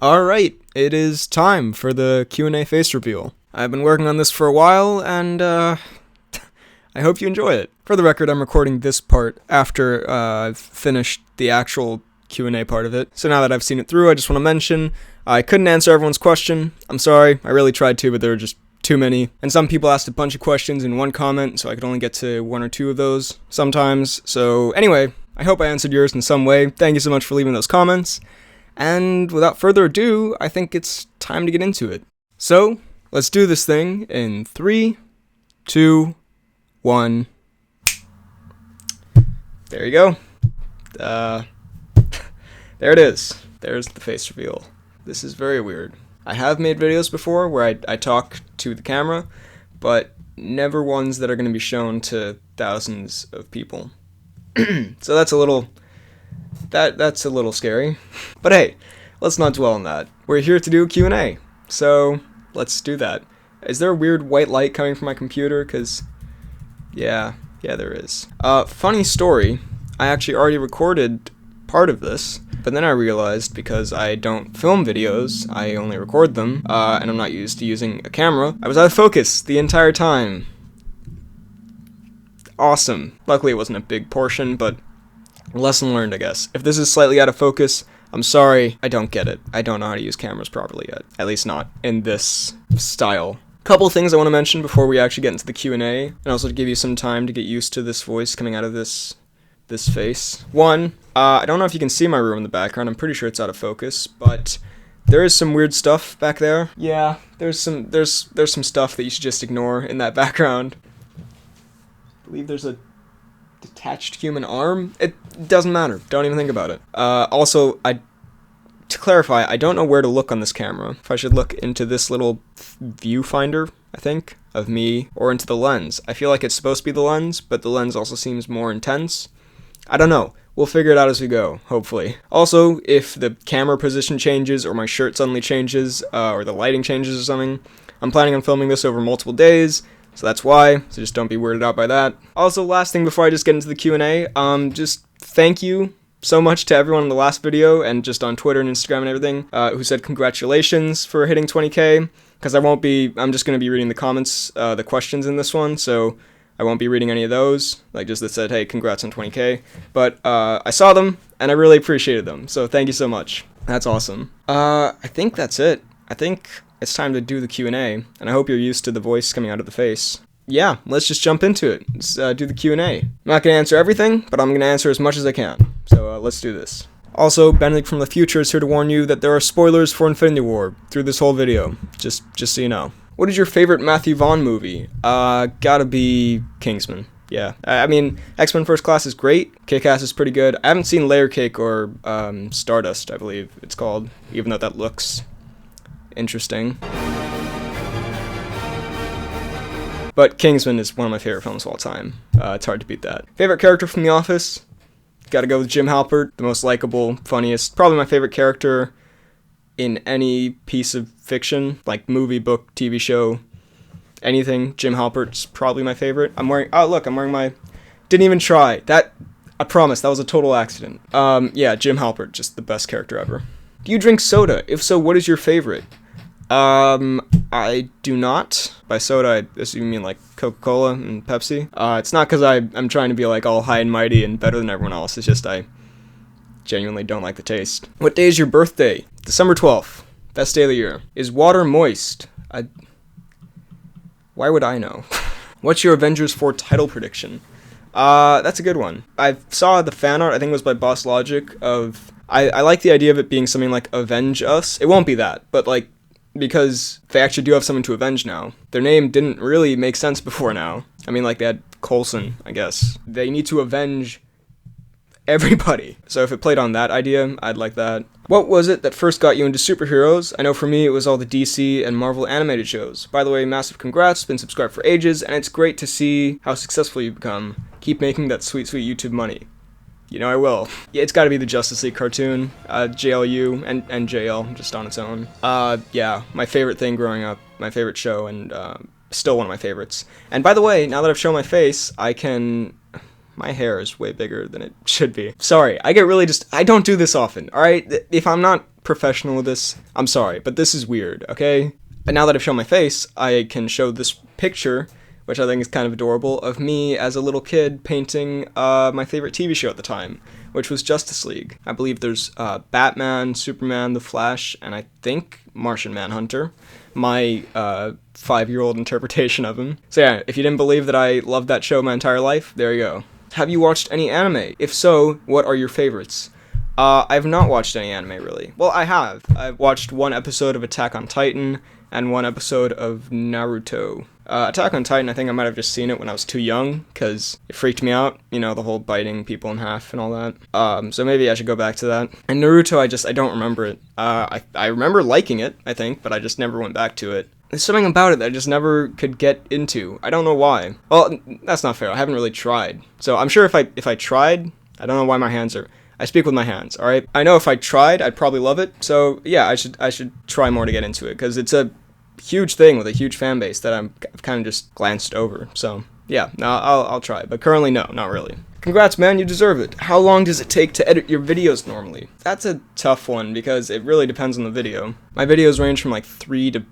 Alright, it is time for the Q&A face reveal. I've been working on this for a while, and I hope you enjoy it. For the record, I'm recording this part after I've finished the actual Q&A part of it. So now that I've seen it through, I just want to mention, I couldn't answer everyone's question. I'm sorry, I really tried to, but there were just too many. And some people asked a bunch of questions in one comment, so I could only get to one or two of those sometimes. So anyway, I hope I answered yours in some way. Thank you so much for leaving those comments. And without further ado, I think it's time to get into it. So, let's do this thing in 3, 2, 1. There you go. There it is. There's the face reveal. This is very weird. I have made videos before where I talk to the camera, but never ones that are going to be shown to thousands of people. So that's a little... That's a little scary. But hey, let's not dwell on that. We're here to do a Q&A, so let's do that. Is there a weird white light coming from my computer? Because, yeah, there is. Funny story, I actually already recorded part of this, but then I realized because I don't film videos, I only record them, and I'm not used to using a camera, I was out of focus the entire time. Awesome. Luckily it wasn't a big portion, but lesson learned, I guess. If this is slightly out of focus, I'm sorry, I don't get it. I don't know how to use cameras properly yet. At least not in this style. Couple things I want to mention before we actually get into the Q&A, and also to give you some time to get used to this voice coming out of this face. One, I don't know if you can see my room in the background. I'm pretty sure it's out of focus, but there is some weird stuff back there. Yeah, there's some stuff that you should just ignore in that background. I believe there's a detached human arm? It doesn't matter. Don't even think about it. Also, to clarify, I don't know where to look on this camera. If I should look into this little viewfinder, I think, of me, or into the lens. I feel like it's supposed to be the lens, but the lens also seems more intense. I don't know. We'll figure it out as we go, hopefully. Also, if the camera position changes, or my shirt suddenly changes, or the lighting changes or something, I'm planning on filming this over multiple days, so that's why, so just don't be weirded out by that. Also, last thing before I just get into the Q&A, just thank you so much to everyone in the last video, and just on Twitter and Instagram and everything, who said congratulations for hitting 20k, because I'm just going to be reading the comments, the questions in this one, so I won't be reading any of those, like just that said, hey, congrats on 20k, but I saw them, and I really appreciated them, so thank you so much. That's awesome. I think that's it. I think it's time to do the Q&A, and I hope you're used to the voice coming out of the face. Yeah, let's just jump into it. Let's do the Q&A. I'm not going to answer everything, but I'm going to answer as much as I can. So let's do this. Also, Benedict from the future is here to warn you that there are spoilers for Infinity War through this whole video, just so you know. What is your favorite Matthew Vaughn movie? Gotta be Kingsman. Yeah, I mean, X-Men First Class is great, Kick-Ass is pretty good. I haven't seen Layer Cake or Stardust, I believe it's called, even though that looks interesting. But Kingsman is one of my favorite films of all time. It's hard to beat that. Favorite character from The Office? Gotta go with Jim Halpert, the most likable, funniest, probably my favorite character in any piece of fiction, like movie, book, TV show, anything. Jim Halpert's probably my favorite. I'm wearing my, didn't even try. I promise, that was a total accident. Yeah, Jim Halpert, just the best character ever. Do you drink soda? If so, what is your favorite? I do not. By soda, I assume you mean like Coca-Cola and Pepsi. It's not because I'm trying to be like all high and mighty and better than everyone else. It's just I genuinely don't like the taste. What day is your birthday? December 12th. Best day of the year. Is water moist? Why would I know? What's your Avengers 4 title prediction? That's a good one. I saw the fan art, I think it was by Boss Logic, of... I like the idea of it being something like Avenge Us. It won't be that, but like, because they actually do have someone to avenge now. Their name didn't really make sense before now. I mean, like, they had Coulson, I guess. They need to avenge everybody. So if it played on that idea, I'd like that. What was it that first got you into superheroes? I know for me, it was all the DC and Marvel animated shows. By the way, massive congrats, been subscribed for ages, and it's great to see how successful you've become. Keep making that sweet, sweet YouTube money. You know I will. Yeah, it's gotta be the Justice League cartoon, JLU, and JL, just on its own. Yeah, my favorite thing growing up, my favorite show, and still one of my favorites. And by the way, now that I've shown my face, my hair is way bigger than it should be. Sorry, I don't do this often, alright? If I'm not professional with this. I'm sorry, but this is weird, okay? And now that I've shown my face, I can show this picture, which I think is kind of adorable, of me as a little kid painting my favorite TV show at the time, which was Justice League. I believe there's Batman, Superman, The Flash, and I think Martian Manhunter. My 5-year-old interpretation of him. So yeah, if you didn't believe that I loved that show my entire life, there you go. Have you watched any anime? If so, what are your favorites? I've not watched any anime, really. Well, I have. I've watched one episode of Attack on Titan, and one episode of Naruto. Attack on Titan, I think I might have just seen it when I was too young, because it freaked me out, you know, the whole biting people in half and all that. So maybe I should go back to that. And Naruto, I don't remember it. I remember liking it, I think, but I just never went back to it. There's something about it that I just never could get into. I don't know why. Well, that's not fair. I haven't really tried. So I'm sure if I tried, I don't know why my hands are... I speak with my hands, alright? I know if I tried, I'd probably love it. So yeah, I should try more to get into it, because it's a huge thing with a huge fan base that I've kind of just glanced over. So yeah, no, I'll try, but currently no, not really. Congrats, man, you deserve it. How long does it take to edit your videos normally? That's a tough one, because it really depends on the video. My videos range from like 3 to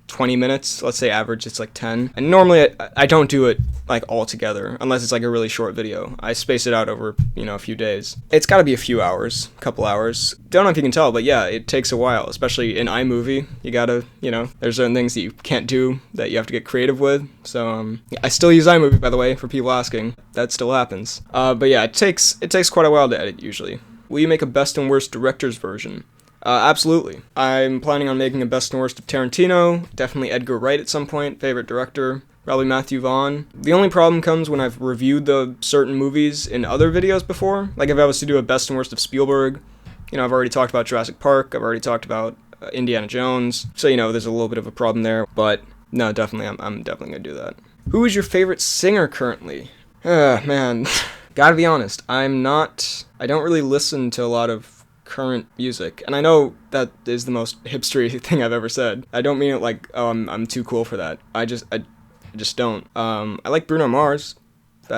20 minutes, let's say average it's like 10. And normally I don't do it like all together, unless it's like a really short video. I space it out over, you know, a few days. It's gotta be a few hours, a couple hours. Don't know if you can tell, but yeah, it takes a while, especially in iMovie. You gotta, you know, there's certain things that you can't do that you have to get creative with. So, I still use iMovie, by the way, for people asking. That still happens. But yeah, it takes quite a while to edit, usually. Will you make a best and worst director's version? Absolutely. I'm planning on making a best and worst of Tarantino, definitely Edgar Wright at some point, favorite director, probably Matthew Vaughn. The only problem comes when I've reviewed the certain movies in other videos before. Like if I was to do a best and worst of Spielberg, you know, I've already talked about Jurassic Park, I've already talked about Indiana Jones, so you know, there's a little bit of a problem there, but no, definitely, I'm definitely gonna do that. Who is your favorite singer currently? Man, gotta be honest, I don't really listen to a lot of current music, and I know that is the most hipstery thing I've ever said. I don't mean it like, oh, I'm too cool for that. I just don't. I like Bruno Mars, if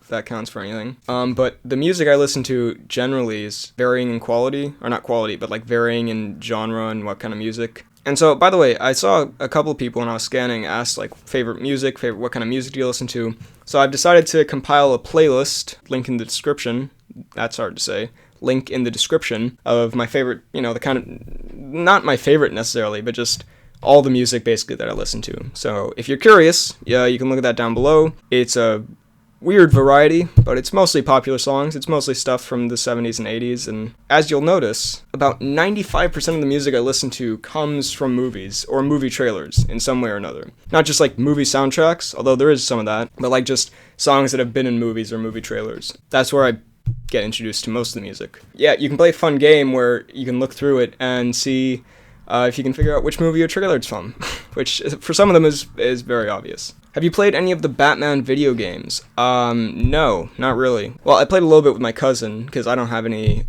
that counts for anything. But the music I listen to generally is varying in quality, or not quality, but like varying in genre and what kind of music. And so, by the way, I saw a couple of people when I was scanning ask like favorite music, what kind of music do you listen to? So I've decided to compile a playlist, link in the description. That's hard to say. Link in the description of my favorite, you know, the kind of, not my favorite necessarily, but just all the music basically that I listen to. So if you're curious, yeah, you can look at that down below. It's a weird variety, but it's mostly popular songs. It's mostly stuff from the 70s and 80s, and as you'll notice, about 95% of the music I listen to comes from movies or movie trailers in some way or another. Not just like movie soundtracks, although there is some of that, but like just songs that have been in movies or movie trailers. That's where I get introduced to most of the music. Yeah, you can play a fun game where you can look through it and see if you can figure out which movie or trailer it's from, which for some of them is very obvious. Have you played any of the Batman video games? No, not really. Well, I played a little bit with my cousin, because I don't have any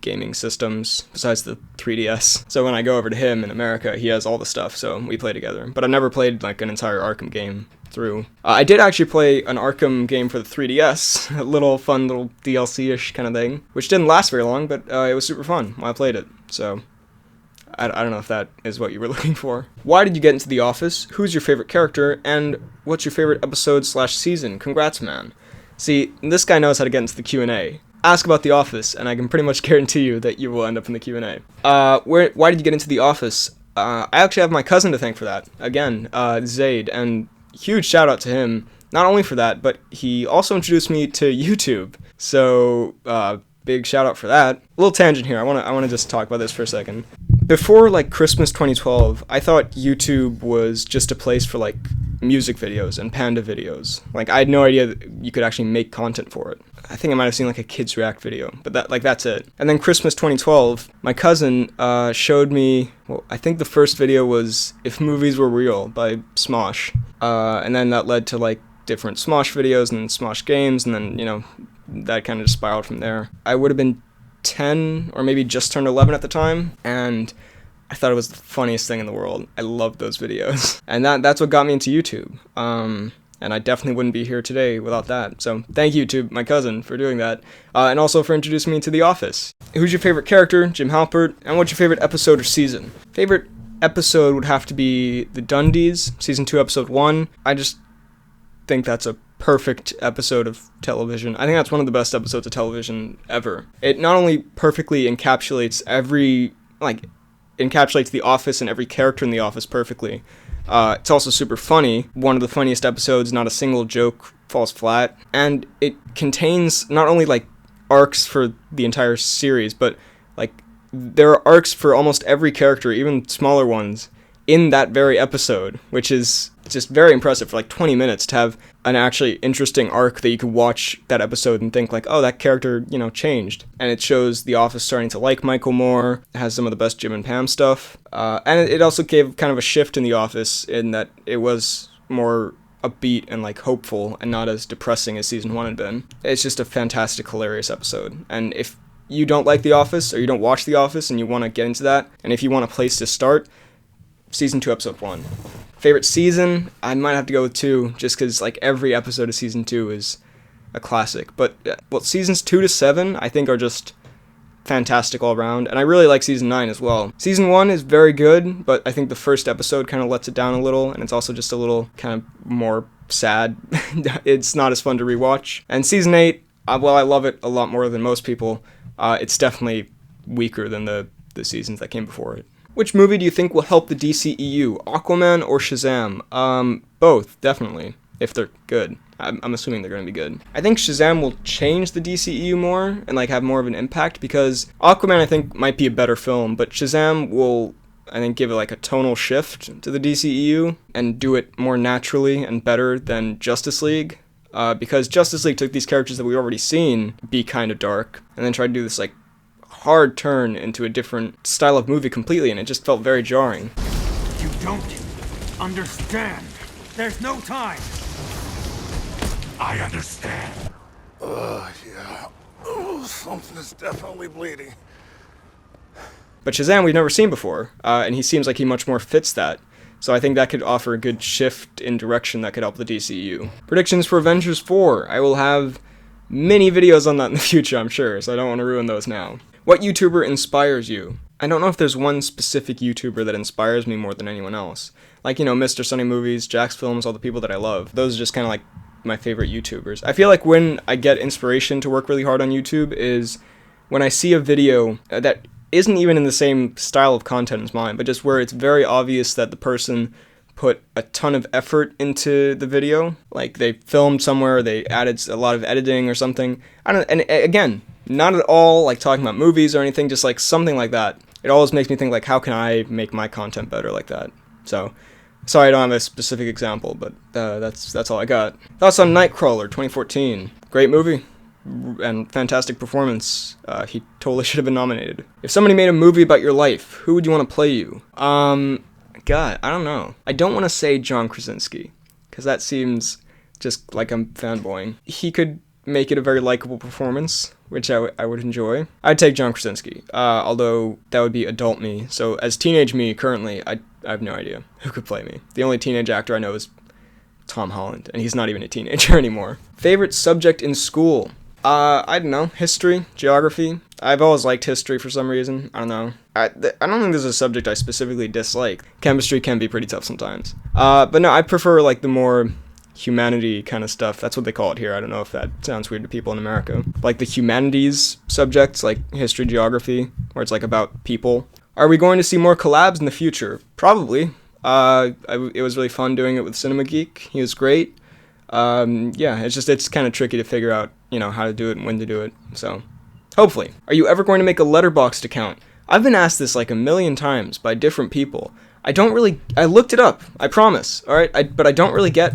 gaming systems besides the 3DS. So when I go over to him in America, he has all the stuff, so we play together. But I've never played like an entire Arkham game through. I did actually play an Arkham game for the 3DS, a little fun little DLC-ish kind of thing, which didn't last very long, but it was super fun while I played it, so I don't know if that is what you were looking for. Why did you get into The Office? Who's your favorite character? And what's your favorite episode/season? Congrats, man. See, this guy knows how to get into the Q&A. Ask about The Office, and I can pretty much guarantee you that you will end up in the Q&A. Why did you get into The Office? I actually have my cousin to thank for that. Again, Zaid, and huge shout out to him. Not only for that, but he also introduced me to YouTube. So, big shout out for that. A little tangent here. I wanna just talk about this for a second. Before like Christmas 2012, I thought YouTube was just a place for like music videos and panda videos. Like I had no idea that you could actually make content for it. I think I might have seen like a kids react video, but that's it. And then Christmas 2012, my cousin showed me, well, I think the first video was If Movies Were Real by Smosh. And then that led to like different Smosh videos and then Smosh games, and then, you know, that kind of just spiraled from there. I would have been 10 or maybe just turned 11 at the time, and I thought it was the funniest thing in the world. I loved those videos. And that's what got me into YouTube. And and I definitely wouldn't be here today without that. So thank you to my cousin for doing that, and also for introducing me to The Office. Who's your favorite character? Jim Halpert. And what's your favorite episode or season? Favorite episode would have to be The Dundies, season 2, episode 1. I just think that's a perfect episode of television. I think that's one of the best episodes of television ever. It not only perfectly encapsulates encapsulates The Office and every character in The Office perfectly. It's also super funny. One of the funniest episodes, not a single joke falls flat. And it contains not only, like, arcs for the entire series, but, like, there are arcs for almost every character, even smaller ones, in that very episode, which is just very impressive for like 20 minutes to have an actually interesting arc that you could watch that episode and think like, oh, that character, changed. And it shows The Office starting to like Michael more. It has some of the best Jim and Pam stuff. And it also gave kind of a shift in The Office in that it was more upbeat and like hopeful and not as depressing as season 1 had been. It's just a fantastic, hilarious episode. And if you don't like The Office or you don't watch The Office and you want to get into that, and if you want a place to start, season 2, episode 1. Favorite season? I might have to go with 2, just because like every episode of season 2 is a classic. But seasons 2 to 7 I think are just fantastic all around, and I really like season 9 as well. Season 1 is very good, but I think the first episode kind of lets it down a little, and it's also just a little kind of more sad. It's not as fun to rewatch. And season 8, while I love it a lot more than most people, it's definitely weaker than the seasons that came before it. Which movie do you think will help the DCEU? Aquaman or Shazam? Both, definitely, if they're good. I'm assuming they're going to be good. I think Shazam will change the DCEU more and like have more of an impact, because Aquaman I think might be a better film, but Shazam will, I think, give it like a tonal shift to the DCEU and do it more naturally and better than Justice League. Because Justice League took these characters that we've already seen be kind of dark and then tried to do this like hard turn into a different style of movie completely, and it just felt very jarring. You don't understand. There's no time. I understand. Yeah. Oh, something is definitely bleeding. But Shazam we've never seen before, and he seems like he much more fits that. So I think that could offer a good shift in direction that could help the DCU. Predictions for Avengers 4. I will have many videos on that in the future, I'm sure, so I don't want to ruin those now. What YouTuber inspires you? I don't know if there's one specific YouTuber that inspires me more than anyone else. Like, Mr. Sunny Movies, Jack's Films, all the people that I love. Those are just kind of like my favorite YouTubers. I feel like when I get inspiration to work really hard on YouTube is when I see a video that isn't even in the same style of content as mine, but just where it's very obvious that the person put a ton of effort into the video. Like they filmed somewhere, they added a lot of editing or something. And again, not at all like talking about movies or anything, just like something like that. It always makes me think like, how can I make my content better like that? So, sorry I don't have a specific example, but that's all I got. Thoughts on Nightcrawler 2014. Great movie and fantastic performance. He totally should have been nominated. If somebody made a movie about your life, who would you want to play you? God, I don't know. I don't want to say John Krasinski, because that seems just like I'm fanboying. He could make it a very likable performance, which I would enjoy. I'd take John Krasinski, although that would be adult me. So as teenage me currently, I have no idea who could play me. The only teenage actor I know is Tom Holland, and he's not even a teenager anymore. Favorite subject in school? I don't know, history, geography. I've always liked history for some reason. I don't know. I don't think there's a subject I specifically dislike. Chemistry can be pretty tough sometimes. But no, I prefer like the more humanity kind of stuff. That's what they call it here. I don't know if that sounds weird to people in America. Like the humanities subjects, like history, geography, where it's like about people. Are we going to see more collabs in the future? Probably. It was really fun doing it with Cinema Geek. He was great. Yeah, it's kind of tricky to figure out, how to do it and when to do it. So, hopefully. Are you ever going to make a Letterboxd account? I've been asked this like a million times by different people. I looked it up, I promise, alright? But I don't really get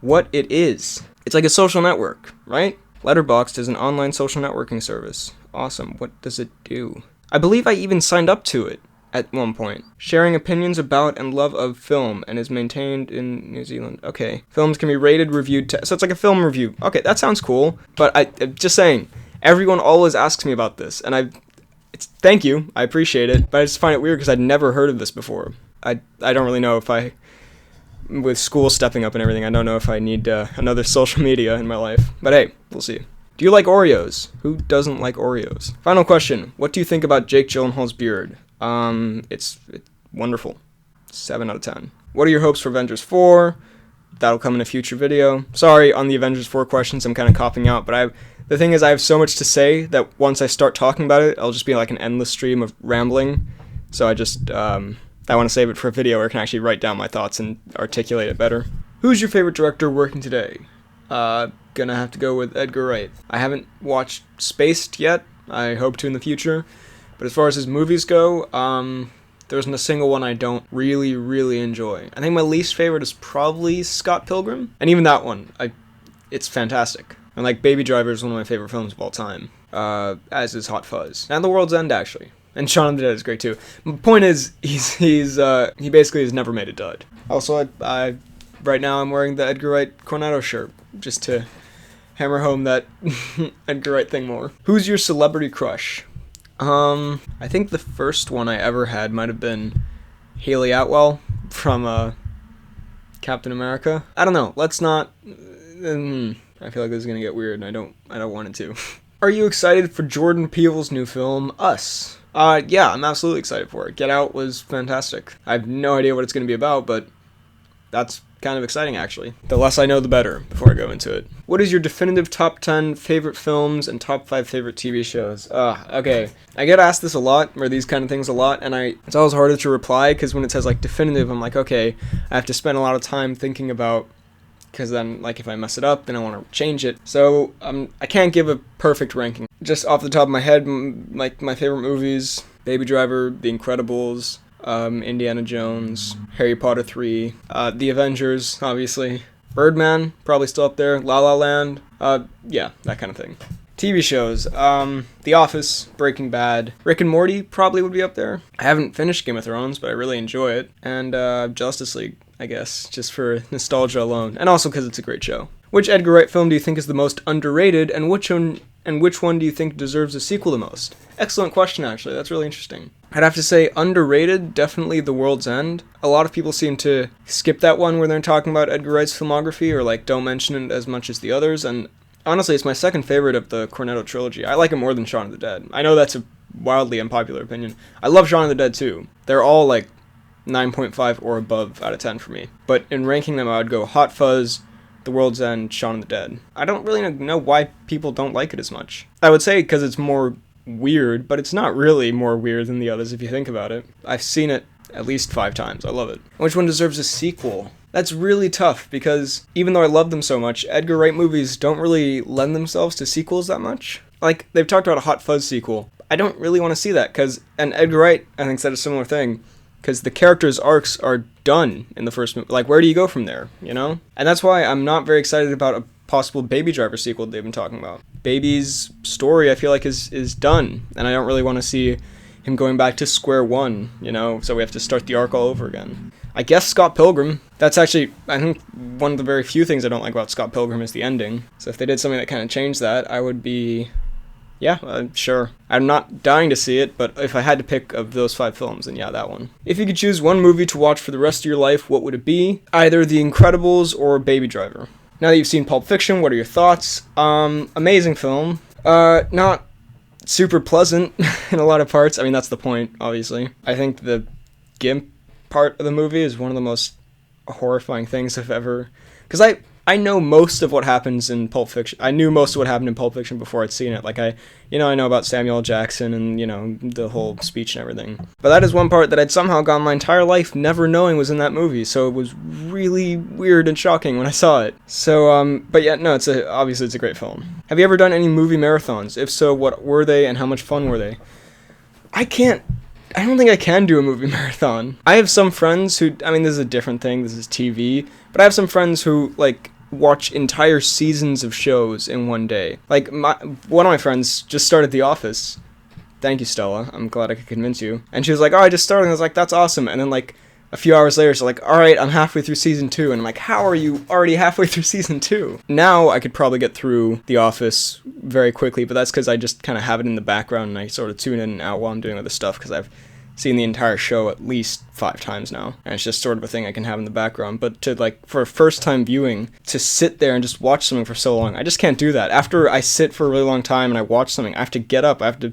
what it is. It's like a social network, right? Letterboxd is an online social networking service. Awesome. What does it do? I believe I even signed up to it at one point. Sharing opinions about and love of film, and is maintained in New Zealand. Okay. Films can be rated, reviewed, so it's like a film review. Okay, that sounds cool. But I'm just saying, everyone always asks me about this, and thank you, I appreciate it, but I just find it weird because I'd never heard of this before. I don't really know if I with school stepping up and everything, I don't know if I need another social media in my life. But hey, we'll see. Do you like Oreos? Who doesn't like Oreos? Final question. What do you think about Jake Gyllenhaal's beard? It's wonderful. 7 out of 10. What are your hopes for Avengers 4? That'll come in a future video. Sorry, on the Avengers 4 questions, I'm kind of copping out, but the thing is, I have so much to say that once I start talking about it, I'll just be like an endless stream of rambling. So I just, I want to save it for a video where I can actually write down my thoughts and articulate it better. Who's your favorite director working today? Gonna have to go with Edgar Wright. I haven't watched Spaced yet. I hope to in the future. But as far as his movies go, there isn't a single one I don't really enjoy. I think my least favorite is probably Scott Pilgrim. And even that one, it's fantastic. And like Baby Driver is one of my favorite films of all time. As is Hot Fuzz. And The World's End, actually. And Shaun of the Dead is great too. The point is, he basically has never made a dud. Also, right now I'm wearing the Edgar Wright Cornetto shirt, just to hammer home that Edgar Wright thing more. Who's your celebrity crush? I think the first one I ever had might have been Haley Atwell from Captain America. I don't know. Let's not. I feel like this is gonna get weird, and I don't want it to. Are you excited for Jordan Peele's new film, Us? Yeah, I'm absolutely excited for it. Get Out was fantastic. I have no idea what it's gonna be about, but that's kind of exciting, actually. The less I know, the better, before I go into it. What is your definitive top 10 favorite films and top 5 favorite TV shows? Okay. I get asked this a lot, or these kind of things a lot, and it's always harder to reply, because when it says, like, definitive, I'm like, okay, I have to spend a lot of time thinking about, because then, like, if I mess it up, then I want to change it. So, I can't give a perfect ranking. Just off the top of my head, like, my favorite movies, Baby Driver, The Incredibles, Indiana Jones, Harry Potter 3, The Avengers, obviously, Birdman, probably still up there, La La Land, yeah, that kind of thing. TV shows, The Office, Breaking Bad, Rick and Morty probably would be up there. I haven't finished Game of Thrones, but I really enjoy it, and Justice League, I guess, just for nostalgia alone, and also because it's a great show. Which Edgar Wright film do you think is the most underrated, and which one do you think deserves a sequel the most? Excellent question, actually. That's really interesting. I'd have to say underrated, definitely The World's End. A lot of people seem to skip that one when they're talking about Edgar Wright's filmography, or like don't mention it as much as the others, and honestly, it's my second favorite of the Cornetto trilogy. I like it more than Shaun of the Dead. I know that's a wildly unpopular opinion. I love Shaun of the Dead too. They're all like 9.5 or above out of 10 for me. But in ranking them, I would go Hot Fuzz, The World's End, Shaun of the Dead. I don't really know why people don't like it as much. I would say because it's more weird, but it's not really more weird than the others if you think about it. I've seen it at least 5 times. I love it. Which one deserves a sequel? That's really tough because even though I love them so much, Edgar Wright movies don't really lend themselves to sequels that much. Like, they've talked about a Hot Fuzz sequel. I don't really want to see that and Edgar Wright, I think, said a similar thing. Because the characters' arcs are done in the first movie. Like, where do you go from there, you know? And that's why I'm not very excited about a possible Baby Driver sequel they've been talking about. Baby's story, I feel like, is done. And I don't really want to see him going back to square one, you know? So we have to start the arc all over again. I guess Scott Pilgrim. That's actually, I think, one of the very few things I don't like about Scott Pilgrim is the ending. So if they did something that kind of changed that, I would be... Yeah, sure. I'm not dying to see it, but if I had to pick of those 5 films, then yeah, that one. If you could choose one movie to watch for the rest of your life, what would it be? Either The Incredibles or Baby Driver. Now that you've seen Pulp Fiction, what are your thoughts? Amazing film. Not super pleasant in a lot of parts. I mean, that's the point, obviously. I think the Gimp part of the movie is one of the most horrifying things I've ever... Because I know most of what happens in Pulp Fiction. I knew most of what happened in Pulp Fiction before I'd seen it. Like, I know about Samuel L. Jackson and, the whole speech and everything. But that is one part that I'd somehow gone my entire life never knowing was in that movie. So it was really weird and shocking when I saw it. So, but yeah, no, obviously it's a great film. Have you ever done any movie marathons? If so, what were they and how much fun were they? I don't think I can do a movie marathon. I have some friends who, I mean, this is a different thing. This is TV. But I have some friends who, like, watch entire seasons of shows in one day. Like, one of my friends just started The Office. Thank you, Stella. I'm glad I could convince you. And she was like, oh, I just started. And I was like, that's awesome. And then, like, a few hours later, she's like, all right, I'm halfway through season 2. And I'm like, how are you already halfway through season 2? Now I could probably get through The Office very quickly, but that's because I just kind of have it in the background and I sort of tune in and out while I'm doing other stuff because I have seen the entire show at least 5 times now, and it's just sort of a thing I can have in the background. But to, like, for a first-time viewing, to sit there and just watch something for so long, I just can't do that. After I sit for a really long time and I watch something, I have to get up, I have to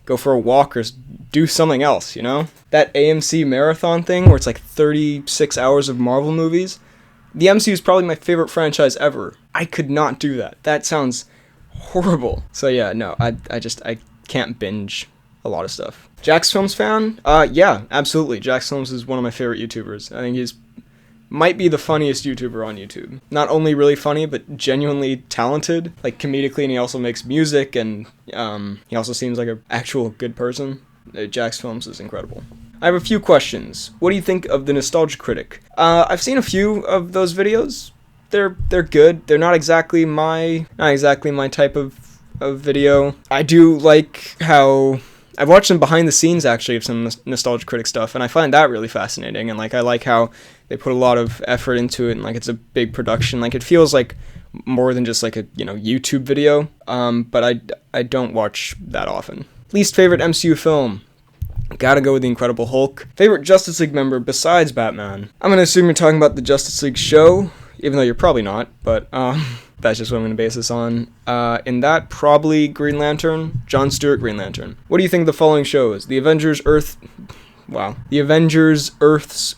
go for a walk or do something else, you know? That AMC marathon thing where it's like 36 hours of Marvel movies, the MCU is probably my favorite franchise ever. I could not do that. That sounds horrible. So yeah, no, I can't binge a lot of stuff. Jax Films fan? Yeah, absolutely. Jax Films is one of my favorite YouTubers. I think he's might be the funniest YouTuber on YouTube. Not only really funny, but genuinely talented, like comedically, and he also makes music, and he also seems like an actual good person. Jax Films is incredible. I have a few questions. What do you think of the Nostalgia Critic? I've seen a few of those videos. They're good. They're not exactly my type of video. I do like how I've watched some behind the scenes actually of some Nostalgia Critic stuff, and I find that really fascinating. And like I like how they put a lot of effort into it, and like it's a big production. Like it feels like more than just like a YouTube video. But I don't watch that often. Least favorite MCU film? Gotta go with The Incredible Hulk. Favorite Justice League member besides Batman? I'm gonna assume you're talking about the Justice League show, even though you're probably not, but that's just what I'm gonna base this on. In that, probably Green Lantern, Jon Stewart Green Lantern. What do you think of the following shows? The Avengers Earth's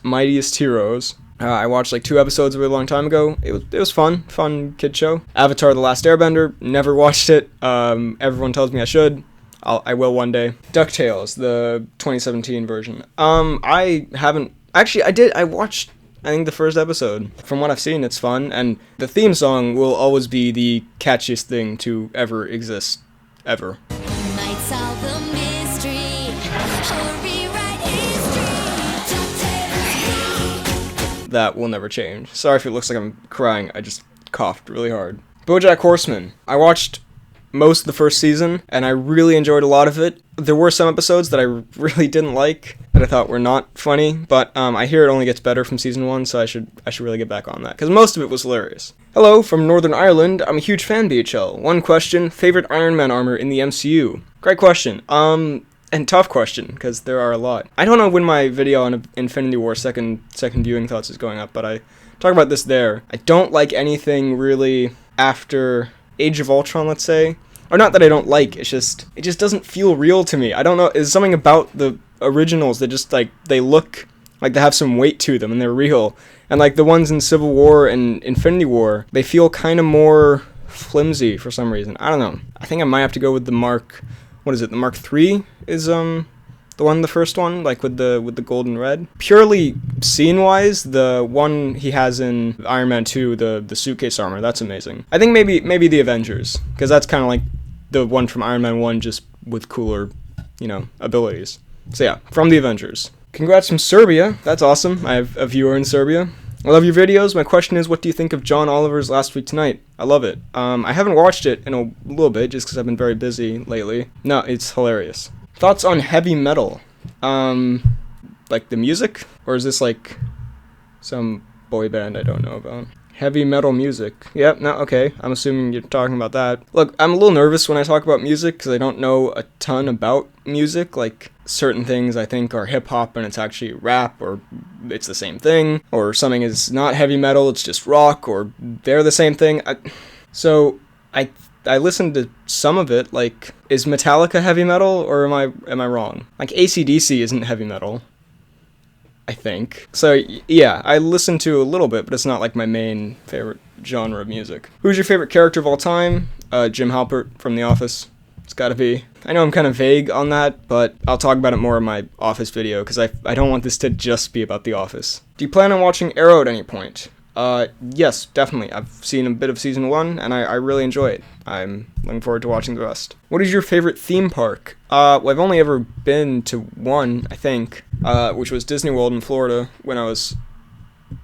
Mightiest Heroes. I watched like 2 episodes a really long time ago. It was fun kid show. Avatar: The Last Airbender, never watched it. Everyone tells me I should. I will one day. DuckTales, the 2017 version. I haven't... Actually, I did. I watched, I think, the first episode. From what I've seen, it's fun. And the theme song will always be the catchiest thing to ever exist. Ever. Might solve the mystery, or rewrite history. That will never change. Sorry if it looks like I'm crying. I just coughed really hard. Bojack Horseman. I watched most of the first season, and I really enjoyed a lot of it. There were some episodes that I really didn't like, that I thought were not funny, but I hear it only gets better from season 1, so I should really get back on that, because most of it was hilarious. Hello, from Northern Ireland. I'm a huge fan, BHL. One question, favorite Iron Man armor in the MCU? Great question. And tough question, because there are a lot. I don't know when my video on Infinity War second viewing thoughts is going up, but I talk about this there. I don't like anything really after Age of Ultron, let's say. Or not that I don't like, it just doesn't feel real to me. I don't know, there's something about the originals that just, like, they look like they have some weight to them and they're real. And, like, the ones in Civil War and Infinity War, they feel kind of more flimsy for some reason. I don't know. I think I might have to go with the Mark... What is it? The Mark III is, the first one, like with the gold and red. Purely scene-wise, the one he has in Iron Man 2, the suitcase armor, that's amazing. I think maybe the Avengers, because that's kind of like the one from Iron Man 1, just with cooler, abilities. So yeah, from the Avengers. Congrats from Serbia. That's awesome. I have a viewer in Serbia. I love your videos. My question is, what do you think of John Oliver's Last Week Tonight? I love it. I haven't watched it in a little bit, just because I've been very busy lately. No, it's hilarious. Thoughts on heavy metal? Like the music? Or is this like some boy band I don't know about? Heavy metal music. Yep, no, okay. I'm assuming you're talking about that. Look, I'm a little nervous when I talk about music because I don't know a ton about music. Like, certain things I think are hip-hop and it's actually rap, or it's the same thing. Or something is not heavy metal, it's just rock, or they're the same thing. So I listened to some of it. Like, is Metallica heavy metal, or am I wrong? Like, AC/DC isn't heavy metal, I think. So yeah, I listen to a little bit, but it's not like my main favorite genre of music. Who's your favorite character of all time? Jim Halpert from The Office. It's gotta be. I know I'm kind of vague on that, but I'll talk about it more in my Office video, because I don't want this to just be about The Office. Do you plan on watching Arrow at any point? Yes, definitely. I've seen a bit of season 1, and I really enjoy it. I'm looking forward to watching the rest. What is your favorite theme park? Well, I've only ever been to one, I think, which was Disney World in Florida when I was,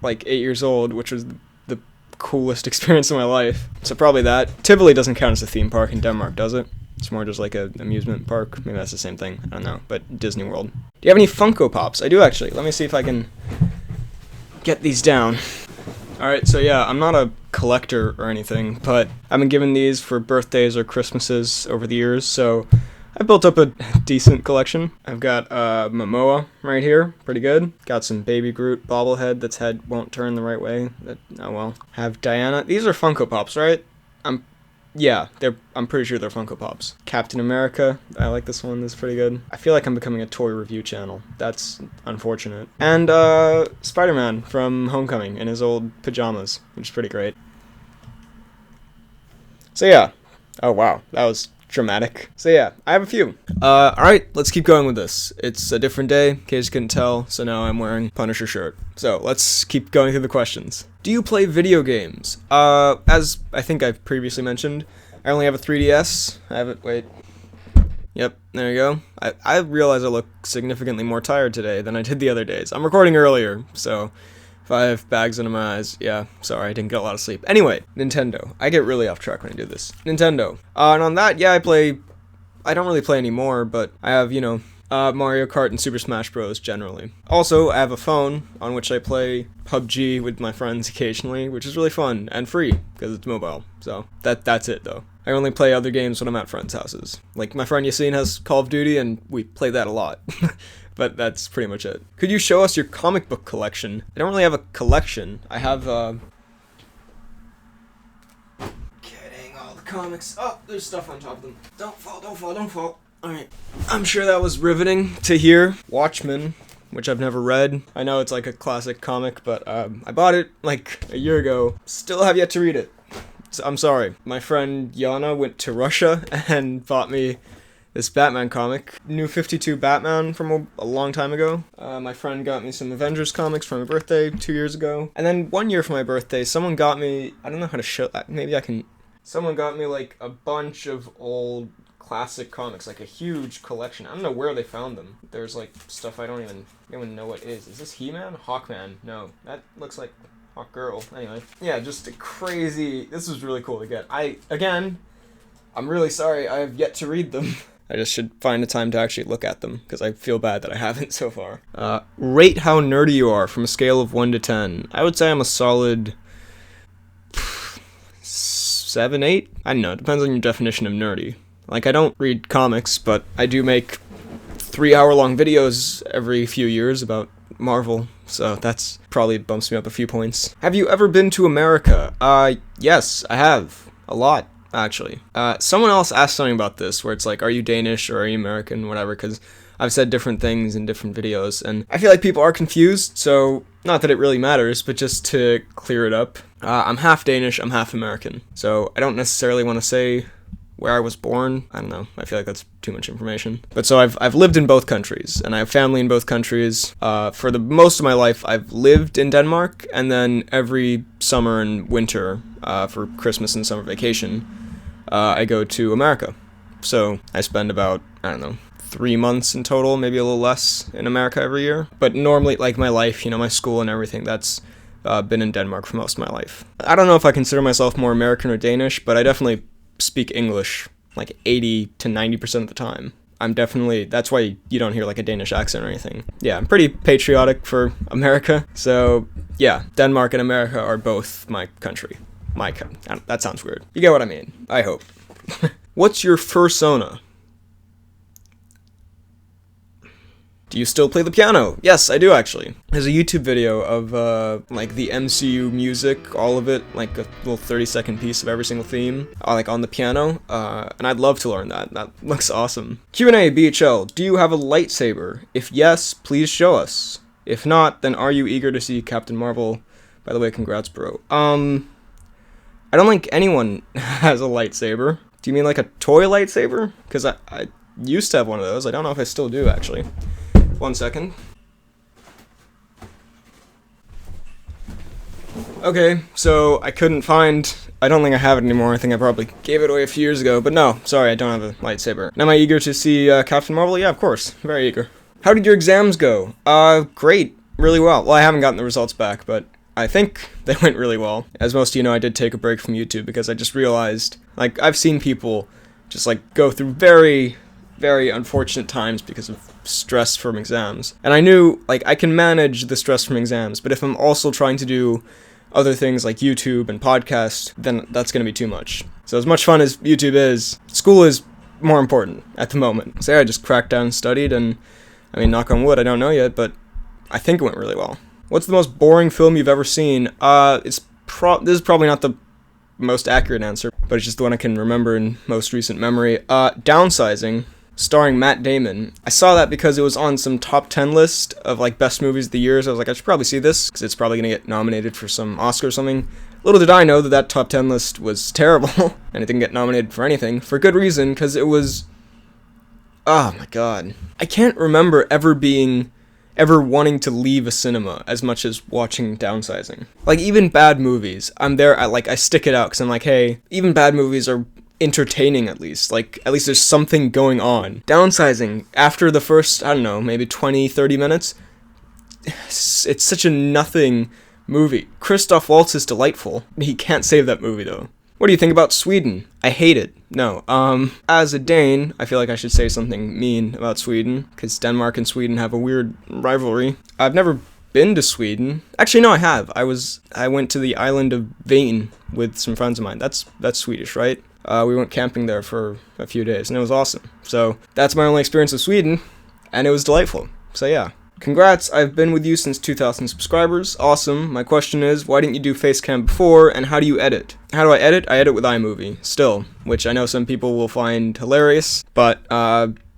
like, 8 years old, which was the coolest experience of my life. So probably that. Tivoli doesn't count as a theme park in Denmark, does it? It's more just like an amusement park. Maybe that's the same thing. I don't know. But Disney World. Do you have any Funko Pops? I do, actually. Let me see if I can get these down. Alright, so yeah, I'm not a collector or anything, but I've been given these for birthdays or Christmases over the years, so I built up a decent collection. I've got Momoa right here, pretty good. Got some Baby Groot bobblehead that's head won't turn the right way. Oh well. Have Diana. These are Funko Pops, right? I'm pretty sure they're Funko Pops. Captain America, I like this one, this is pretty good. I feel like I'm becoming a toy review channel. That's unfortunate. And Spider-Man from Homecoming in his old pajamas, which is pretty great. So yeah. Oh wow, that was dramatic. So yeah, I have a few. Alright, let's keep going with this. It's a different day, in case you couldn't tell, so now I'm wearing Punisher shirt. So let's keep going through the questions. Do you play video games? As I think I've previously mentioned, I only have a 3DS. I have it, wait. Yep, there you go. I realize I look significantly more tired today than I did the other days. I'm recording earlier, so if I have bags under my eyes, yeah, sorry, I didn't get a lot of sleep. Anyway, Nintendo. I get really off track when I do this. Nintendo. And on that, yeah, I don't really play anymore, but I have, Mario Kart and Super Smash Bros. Generally. Also, I have a phone on which I play PUBG with my friends occasionally, which is really fun and free because it's mobile. So that's it though. I only play other games when I'm at friends' houses. Like my friend Yassine has Call of Duty and we play that a lot. But that's pretty much it. Could you show us your comic book collection? I don't really have a collection. I have getting all the comics. Oh, there's stuff on top of them. Don't fall, don't fall, don't fall. Alright. I'm sure that was riveting to hear. Watchmen, which I've never read. I know it's like a classic comic, but I bought it like a year ago. Still have yet to read it. So, I'm sorry. My friend Yanni went to Russia and bought me this Batman comic. New 52 Batman from a long time ago. My friend got me some Avengers comics for my birthday 2 years ago. And then 1 year for my birthday, someone got me, I don't know how to show that, maybe I can, someone got me like a bunch of old classic comics, like a huge collection. I don't know where they found them. There's like stuff I don't even know what is. Is this He-Man? Hawkman? No, that looks like Hawk Girl. Anyway, yeah, just a crazy, this was really cool to get. I'm really sorry, I have yet to read them. I just should find a time to actually look at them, because I feel bad that I haven't so far. Rate how nerdy you are from a scale of 1 to 10. I would say I'm a solid 7, 8? I don't know, it depends on your definition of nerdy. Like, I don't read comics, but I do make 3-hour-long videos every few years about Marvel, so that's probably bumps me up a few points. Have you ever been to America? Yes, I have. A lot, actually. Someone else asked something about this, where it's like, are you Danish or are you American, whatever, because I've said different things in different videos, and I feel like people are confused, so not that it really matters, but just to clear it up. I'm half Danish, I'm half American, so I don't necessarily want to say where I was born. I don't know. I feel like that's too much information. But so I've lived in both countries, and I have family in both countries. For the most of my life, I've lived in Denmark, and then every summer and winter, for Christmas and summer vacation, I go to America. So I spend about, 3 months in total, maybe a little less, in America every year. But normally, like my life, my school and everything, that's been in Denmark for most of my life. I don't know if I consider myself more American or Danish, but I definitely speak English like 80 to 90% of the time. That's why you don't hear like a Danish accent or anything. Yeah, I'm pretty patriotic for America. So yeah, Denmark and America are both my country. That sounds weird. You get what I mean, I hope. What's your fursona? Do you still play the piano? Yes, I do actually. There's a YouTube video of like the MCU music, all of it, like a little 30-second piece of every single theme, like on the piano, and I'd love to learn that. That looks awesome. Q&A BHL, do you have a lightsaber? If yes, please show us. If not, then are you eager to see Captain Marvel? By the way, congrats, bro. I don't think anyone has a lightsaber. Do you mean like a toy lightsaber? Because I used to have one of those. I don't know if I still do, actually. 1 second. Okay, so I couldn't find, I don't think I have it anymore. I think I probably gave it away a few years ago, but no, sorry, I don't have a lightsaber. Am I eager to see Captain Marvel? Yeah, of course, very eager. How did your exams go? Great, really well. Well, I haven't gotten the results back, but I think they went really well. As most of you know, I did take a break from YouTube because I just realized, like, I've seen people just, like, go through very, very unfortunate times because of stress from exams. And I knew, like, I can manage the stress from exams, but if I'm also trying to do other things like YouTube and podcast, then that's going to be too much. So as much fun as YouTube is, school is more important at the moment. So yeah, I just cracked down and studied, and I mean, knock on wood, I don't know yet, but I think it went really well. What's the most boring film you've ever seen? This is probably not the most accurate answer, but it's just the one I can remember in most recent memory. Downsizing, starring Matt Damon. I saw that because it was on some top 10 list of like best movies of the year, so I was like, I should probably see this, because it's probably going to get nominated for some Oscar or something. Little did I know that that top 10 list was terrible, and it didn't get nominated for anything, for good reason, because it was... Oh my god. I can't remember ever wanting to leave a cinema as much as watching Downsizing. Like, even bad movies, I'm there, I stick it out, because I'm like, hey, even bad movies are entertaining at least. Like, at least there's something going on. Downsizing, after the first, I don't know, maybe 20, 30 minutes, it's such a nothing movie. Christoph Waltz is delightful. He can't save that movie, though. What do you think about Sweden? I hate it. No. As a Dane, I feel like I should say something mean about Sweden, because Denmark and Sweden have a weird rivalry. I've never been to Sweden. Actually, no, I have. I went to the island of Vaughn with some friends of mine. That's Swedish, right? We went camping there for a few days, and it was awesome. So, that's my only experience with Sweden, and it was delightful. So yeah. Congrats, I've been with you since 2,000 subscribers. Awesome. My question is, why didn't you do Facecam before, and how do you edit? How do I edit? I edit with iMovie, still, which I know some people will find hilarious, but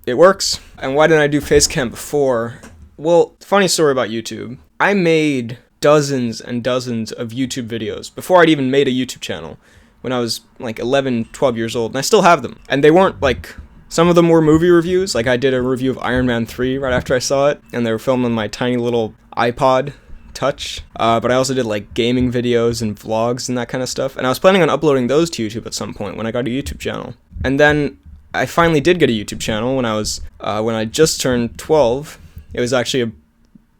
it works. And why didn't I do Facecam before? Well, funny story about YouTube. I made dozens and dozens of YouTube videos before I'd even made a YouTube channel when I was like 11, 12 years old, and I still have them. And they weren't like... Some of them were movie reviews, like I did a review of Iron Man 3 right after I saw it, and they were filmed on my tiny little iPod Touch, but I also did like gaming videos and vlogs and that kind of stuff, and I was planning on uploading those to YouTube at some point when I got a YouTube channel. And then I finally did get a YouTube channel when I just turned 12. It was actually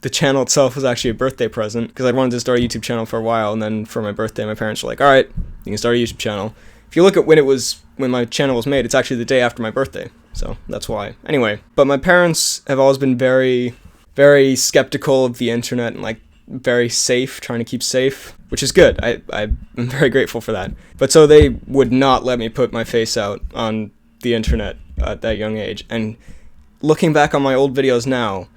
the channel itself was actually a birthday present, because I'd wanted to start a YouTube channel for a while, and then for my birthday my parents were like, alright, you can start a YouTube channel. If you look at when my channel was made, it's actually the day after my birthday, so that's why. Anyway, but my parents have always been very, very skeptical of the internet and like very safe, trying to keep safe, which is good. I'm very grateful for that. But so they would not let me put my face out on the internet at that young age. And looking back on my old videos now,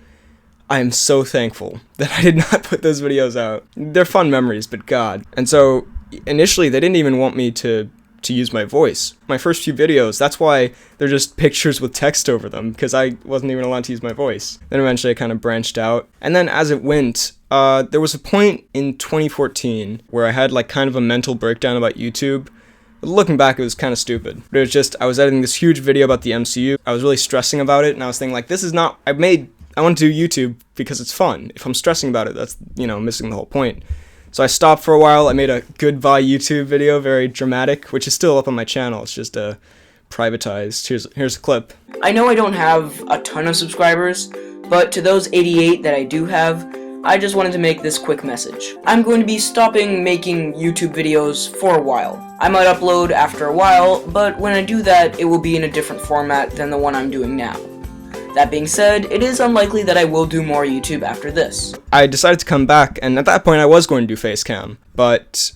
I am so thankful that I did not put those videos out. They're fun memories, but God. And so initially they didn't even want me to use my voice. My first few videos, that's why they're just pictures with text over them, because I wasn't even allowed to use my voice. Then eventually I kind of branched out. And then as it went, there was a point in 2014 where I had like kind of a mental breakdown about YouTube. But looking back, it was kind of stupid. But it was just, I was editing this huge video about the MCU. I was really stressing about it, and I was thinking like, this is not, I want to do YouTube because it's fun. If I'm stressing about it, that's, missing the whole point. So I stopped for a while. I made a goodbye YouTube video, very dramatic, which is still up on my channel. It's just privatized. Here's a clip. I know I don't have a ton of subscribers, but to those 88 that I do have, I just wanted to make this quick message. I'm going to be stopping making YouTube videos for a while. I might upload after a while, but when I do that, it will be in a different format than the one I'm doing now. That being said, it is unlikely that I will do more YouTube after this. I decided to come back, and at that point I was going to do Facecam, but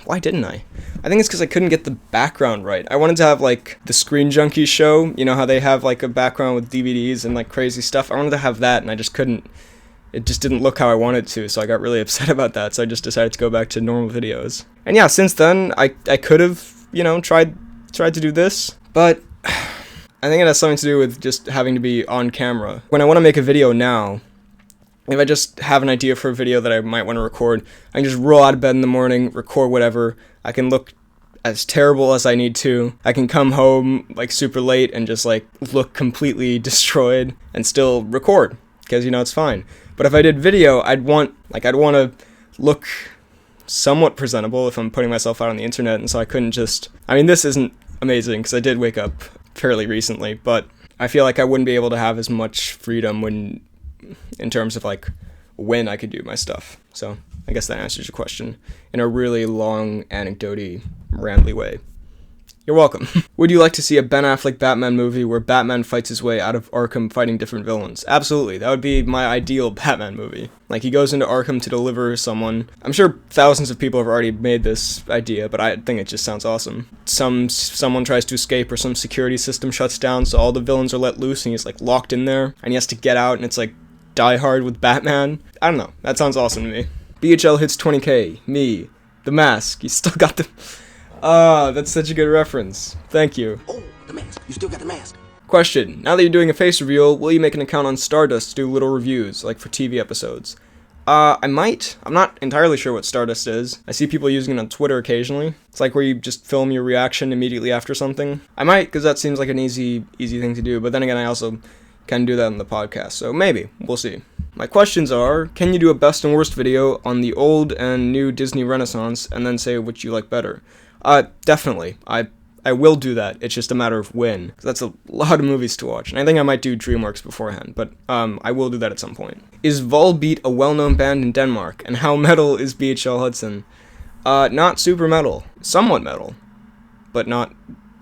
why didn't I? I think it's because I couldn't get the background right. I wanted to have like the Screen Junkies show, how they have like a background with DVDs and like crazy stuff. I wanted to have that, and I just couldn't. It just didn't look how I wanted to, so I got really upset about that, so I just decided to go back to normal videos. And yeah, since then, I could have, tried to do this, but I think it has something to do with just having to be on camera. When I want to make a video now, if I just have an idea for a video that I might want to record, I can just roll out of bed in the morning, record whatever. I can look as terrible as I need to. I can come home like super late and just like look completely destroyed and still record, because it's fine. But if I did video, I'd want to look somewhat presentable if I'm putting myself out on the internet, and so I couldn't just... this isn't amazing, because I did wake up fairly recently, but I feel like I wouldn't be able to have as much freedom in terms of like when I could do my stuff. So I guess that answers your question in a really long, anecdote-y, rambly way. You're welcome. Would you like to see a Ben Affleck Batman movie where Batman fights his way out of Arkham fighting different villains? Absolutely. That would be my ideal Batman movie. Like, he goes into Arkham to deliver someone. I'm sure thousands of people have already made this idea, but I think it just sounds awesome. Someone tries to escape, or some security system shuts down, so all the villains are let loose, and he's, like, locked in there, and he has to get out, and it's, like, Die Hard with Batman. I don't know. That sounds awesome to me. BHL hits 20k. Me. The Mask. You still got the... that's such a good reference. Thank you. Oh, the mask. You still got the mask. Question. Now that you're doing a face reveal, will you make an account on Stardust to do little reviews, like for TV episodes? I might. I'm not entirely sure what Stardust is. I see people using it on Twitter occasionally. It's like where you just film your reaction immediately after something. I might, because that seems like an easy thing to do, but then again, I also can do that on the podcast, so maybe. We'll see. My questions are, can you do a best and worst video on the old and new Disney Renaissance, and then say which you like better? Definitely. I will do that. It's just a matter of when. 'Cause that's a lot of movies to watch. And I think I might do DreamWorks beforehand, but I will do that at some point. Is Volbeat a well-known band in Denmark? And how metal is BHL Hudson? Not super metal. Somewhat metal. But not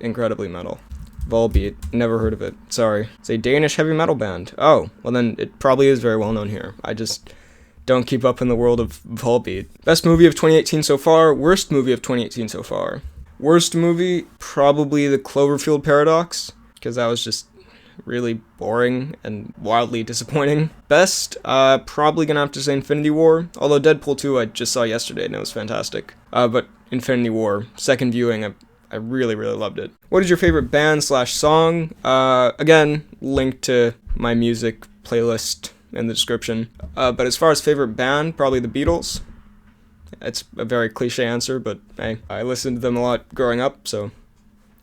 incredibly metal. Volbeat. Never heard of it. Sorry. It's a Danish heavy metal band. Oh, well then it probably is very well known here. I just don't keep up in the world of Volbeat. Best movie of 2018 so far. Worst movie of 2018 so far. Worst movie, probably The Cloverfield Paradox, because that was just really boring and wildly disappointing. Best, probably gonna have to say Infinity War, although Deadpool 2 I just saw yesterday and it was fantastic. But Infinity War, second viewing, I really, really loved it. What is your favorite band/song? Again, link to my music playlist in the description. But as far as favorite band, probably the Beatles. It's a very cliche answer, but hey, I listened to them a lot growing up, so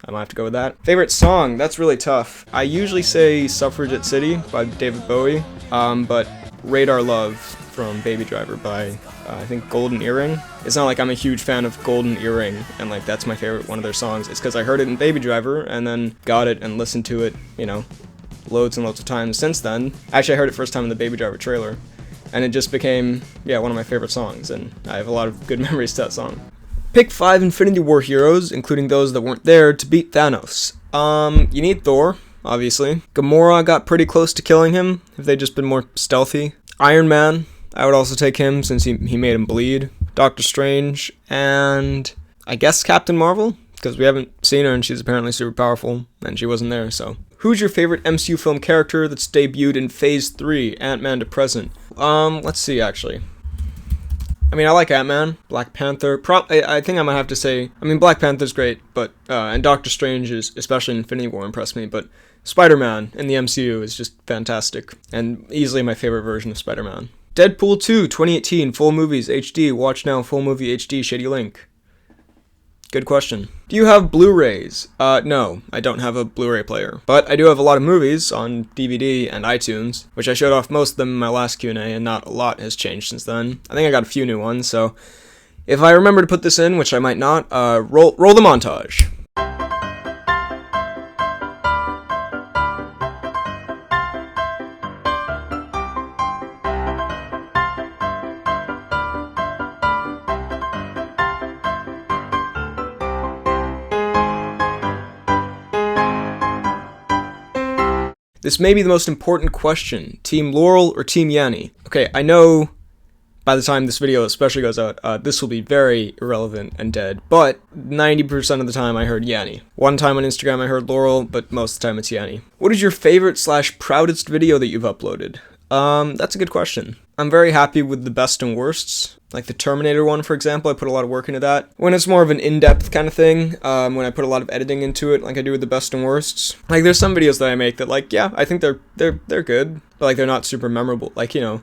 I might have to go with that. Favorite song? That's really tough. I usually say Suffragette City by David Bowie, but Radar Love from Baby Driver by, I think, Golden Earring. It's not like I'm a huge fan of Golden Earring, and like that's my favorite one of their songs. It's because I heard it in Baby Driver, and then got it and listened to it, you know, loads and loads of times since then. Actually, I heard it first time in the Baby Driver trailer. And it just became, yeah, one of my favorite songs, and I have a lot of good memories to that song. Pick 5 Infinity War heroes, including those that weren't there, to beat Thanos. You need Thor, obviously. Gamora got pretty close to killing him, if they'd just been more stealthy. Iron Man, I would also take him, since he made him bleed. Doctor Strange, and I guess Captain Marvel, because we haven't seen her, and she's apparently super powerful, and she wasn't there, so. Who's your favorite MCU film character that's debuted in Phase 3, Ant-Man to present? Let's see, actually. I mean, I like Ant-Man, Black Panther. I think I might have to say, I mean, Black Panther's great, but, and Doctor Strange is, especially in Infinity War, impressed me, but Spider-Man in the MCU is just fantastic, and easily my favorite version of Spider-Man. Deadpool 2, 2018, full movies, HD, watch now, full movie HD, shady link. Good question. Do you have Blu-rays? No, I don't have a Blu-ray player. But I do have a lot of movies on DVD and iTunes, which I showed off most of them in my last Q&A, and not a lot has changed since then. I think I got a few new ones, so if I remember to put this in, which I might not, roll the montage. This may be the most important question. Team Laurel or Team Yanni? Okay, I know by the time this video especially goes out, this will be very irrelevant and dead, but 90% of the time I heard Yanni. One time on Instagram I heard Laurel, but most of the time it's Yanni. What is your favorite/proudest video that you've uploaded? That's a good question. I'm very happy with the best and worsts. Like the Terminator one, for example, I put a lot of work into that. When it's more of an in-depth kind of thing, when I put a lot of editing into it, like I do with the best and worsts. Like there's some videos that I make that like, yeah, I think they're good, but like they're not super memorable. Like, you know,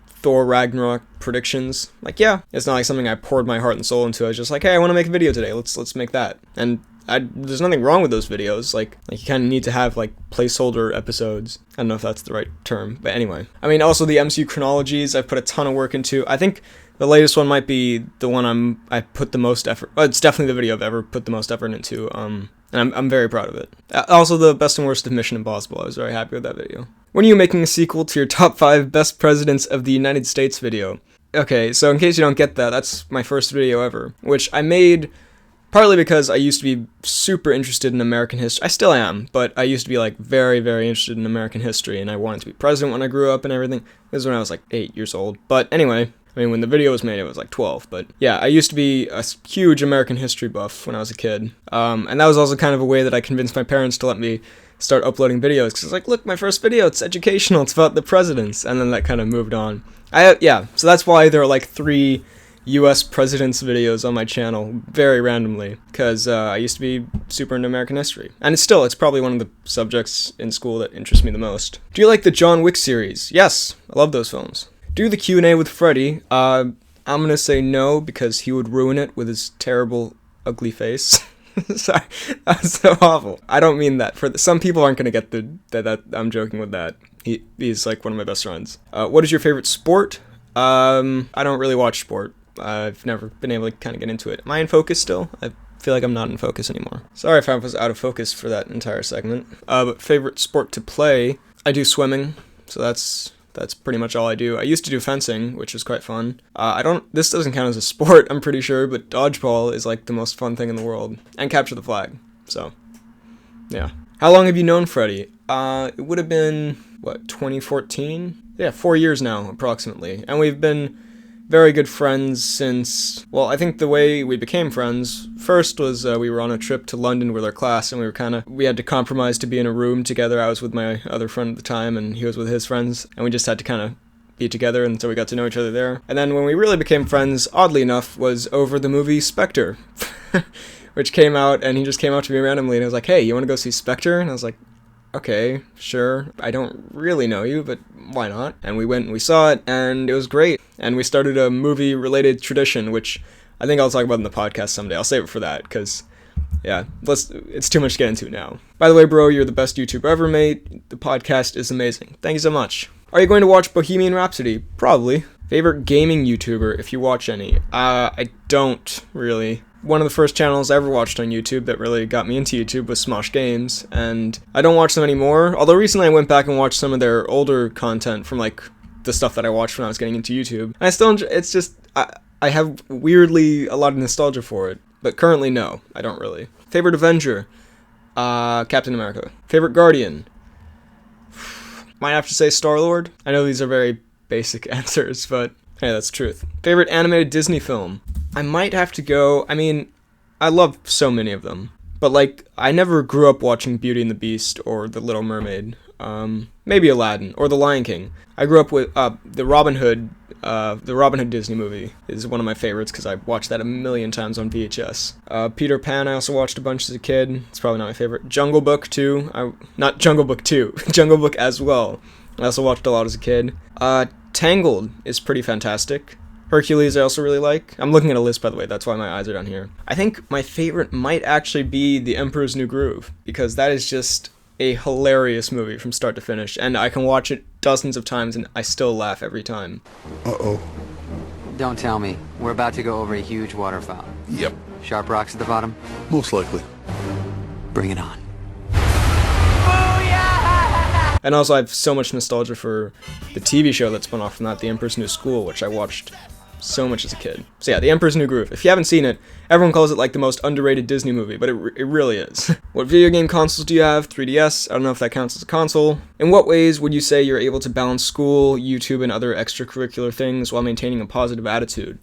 Thor Ragnarok predictions. Like, yeah, it's not like something I poured my heart and soul into. I was just like, hey, I want to make a video today. Let's make that. And there's nothing wrong with those videos. Like you kind of need to have like placeholder episodes. I don't know if that's the right term, but anyway. I mean, also the MCU chronologies, I've put a ton of work into. I think the latest one might be the one I put the most effort. Well, it's definitely the video I've ever put the most effort into. And I'm very proud of it. Also, the best and worst of Mission Impossible. I was very happy with that video. When are you making a sequel to your top 5 best presidents of the United States video? Okay, so in case you don't get that, that's my first video ever, which I made Partly because I used to be super interested in American history. I still am, but I used to be like very, very interested in American history, and I wanted to be president when I grew up and everything. This is when I was like 8 years old. But anyway, I mean, when the video was made, it was like 12. But yeah, I used to be a huge American history buff when I was a kid. And that was also kind of a way that I convinced my parents to let me start uploading videos. Because it's like, look, my first video, it's educational, it's about the presidents. And then that kind of moved on. Yeah, so that's why there are like 3 US presidents videos on my channel, very randomly, because I used to be super into American history. And it's probably one of the subjects in school that interests me the most. Do you like the John Wick series? Yes, I love those films. Do the Q&A with Freddy. I'm gonna say no, because he would ruin it with his terrible, ugly face. Sorry, that was so awful. I don't mean that. Some people aren't gonna get that I'm joking with that. He's like one of my best friends. What is your favorite sport? I don't really watch sport. I've never been able to kind of get into it. Am I in focus still? I feel like I'm not in focus anymore. Sorry if I was out of focus for that entire segment. But favorite sport to play? I do swimming, so that's pretty much all I do. I used to do fencing, which was quite fun. This doesn't count as a sport, I'm pretty sure, but dodgeball is like the most fun thing in the world. And capture the flag, so, yeah. How long have you known Freddy? It would have been, 2014? Yeah, 4 years now, approximately. And we've been very good friends since, I think the way we became friends first was we were on a trip to London with our class, and we had to compromise to be in a room together. I was with my other friend at the time, and he was with his friends, and we just had to kind of be together, and so we got to know each other there. And then when we really became friends, oddly enough, was over the movie Spectre, which came out, and he just came up to me randomly, and he was like, hey, you want to go see Spectre? And I was like, okay, sure. I don't really know you, but why not? And we went and we saw it, and it was great. And we started a movie-related tradition, which I think I'll talk about in the podcast someday. I'll save it for that, because, yeah, it's too much to get into now. By the way, bro, you're the best YouTuber ever made. The podcast is amazing. Thank you so much. Are you going to watch Bohemian Rhapsody? Probably. Favorite gaming YouTuber, if you watch any? I don't, really. One of the first channels I ever watched on YouTube that really got me into YouTube was Smosh Games, and I don't watch them anymore, although recently I went back and watched some of their older content from, like, the stuff that I watched when I was getting into YouTube, and I still enjoy, it's just, I have weirdly a lot of nostalgia for it, but currently no, I don't really. Favorite Avenger? Captain America. Favorite Guardian? Might have to say Star-Lord. I know these are very basic answers, but hey, that's the truth. Favorite animated Disney film? I might have to go, I mean, I love so many of them, but like, I never grew up watching Beauty and the Beast or The Little Mermaid, maybe Aladdin, or The Lion King. I grew up with, the Robin Hood Disney movie is one of my favorites, because I watched that a million times on VHS. Peter Pan, I also watched a bunch as a kid, it's probably not my favorite. Jungle Book 2, not Jungle Book 2, Jungle Book as well, I also watched a lot as a kid. Tangled is pretty fantastic. Hercules I also really like. I'm looking at a list, by the way, that's why my eyes are down here. I think my favorite might actually be The Emperor's New Groove, because that is just a hilarious movie from start to finish, and I can watch it dozens of times and I still laugh every time. Uh-oh. Don't tell me. We're about to go over a huge waterfall. Yep. Sharp rocks at the bottom? Most likely. Bring it on. And also I have so much nostalgia for the TV show that spun off from that, The Emperor's New School, which I watched so much as a kid. So yeah, The Emperor's New Groove. If you haven't seen it, everyone calls it like the most underrated Disney movie, but it really is. What video game consoles do you have? 3DS? I don't know if that counts as a console. In what ways would you say you're able to balance school, YouTube, and other extracurricular things while maintaining a positive attitude?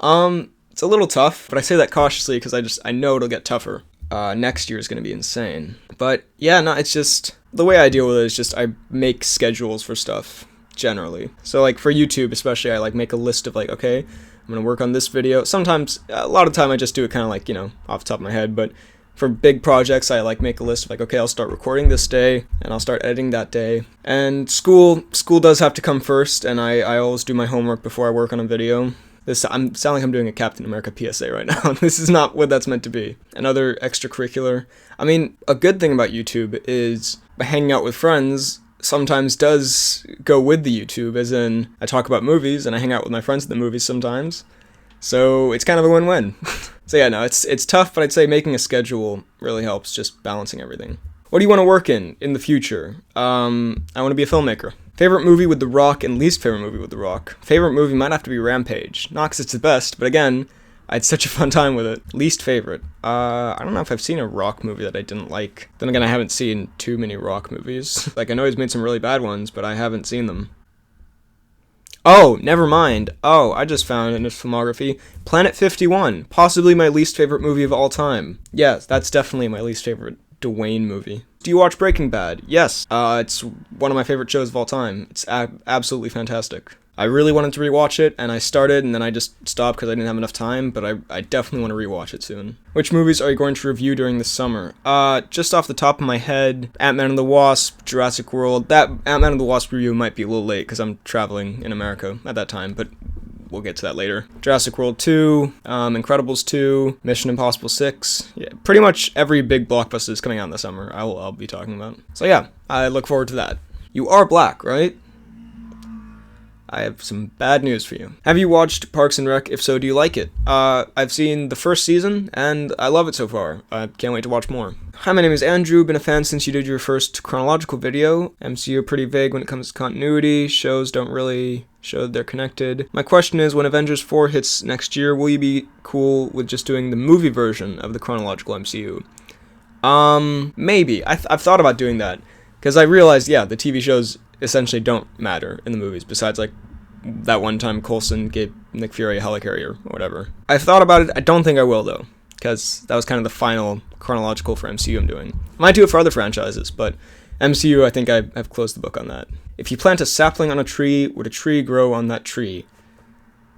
It's a little tough, but I say that cautiously because I know it'll get tougher. Next year is going to be insane. But yeah, no, it's just, the way I deal with it is just I make schedules for stuff, generally. So like for YouTube especially, I like make a list of like, okay, I'm going to work on this video. Sometimes, a lot of time I just do it kind of like, you know, off the top of my head, but for big projects, I like make a list of like, okay, I'll start recording this day, and I'll start editing that day. And school does have to come first, and I always do my homework before I work on a video. I'm sounding like I'm doing a Captain America PSA right now. This is not what that's meant to be. Another extracurricular. I mean, a good thing about YouTube is hanging out with friends sometimes does go with the YouTube, as in I talk about movies and I hang out with my friends at the movies sometimes. So it's kind of a win-win. So yeah, no, it's tough, but I'd say making a schedule really helps, just balancing everything. What do you want to work in the future? I want to be a filmmaker. Favorite movie with The Rock and least favorite movie with The Rock? Favorite movie might have to be Rampage. Not because it's the best, but again, I had such a fun time with it. Least favorite. I don't know if I've seen a Rock movie that I didn't like. Then again, I haven't seen too many Rock movies. Like, I know he's made some really bad ones, but I haven't seen them. Oh, never mind. Oh, I just found in his filmography, Planet 51, possibly my least favorite movie of all time. Yes, that's definitely my least favorite Dwayne movie. Do you watch Breaking Bad? Yes. It's one of my favorite shows of all time. It's absolutely fantastic. I really wanted to rewatch it, and I started, and then I just stopped because I didn't have enough time, but I definitely want to rewatch it soon. Which movies are you going to review during the summer? Just off the top of my head, Ant-Man and the Wasp, Jurassic World. That Ant-Man and the Wasp review might be a little late because I'm traveling in America at that time, but we'll get to that later. Jurassic World 2, Incredibles 2, Mission Impossible 6. Yeah, pretty much every big blockbuster is coming out in the summer I'll be talking about. So yeah, I look forward to that. You are black, right? I have some bad news for you. Have you watched Parks and Rec? If so, do you like it? I've seen the first season, and I love it so far. I can't wait to watch more. Hi, my name is Andrew. Been a fan since you did your first chronological video. MCU pretty vague when it comes to continuity. Shows don't really show that they're connected. My question is, when Avengers 4 hits next year, will you be cool with just doing the movie version of the chronological MCU? Maybe. I've thought about doing that, because I realized, yeah, the TV shows essentially don't matter in the movies, besides like that one time Coulson gave Nick Fury a helicarrier or whatever. I've thought about it. I don't think I will though, because that was kind of the final chronological for MCU I'm doing. I might do it for other franchises, but MCU, I think I have closed the book on that. If you plant a sapling on a tree, would a tree grow on that tree?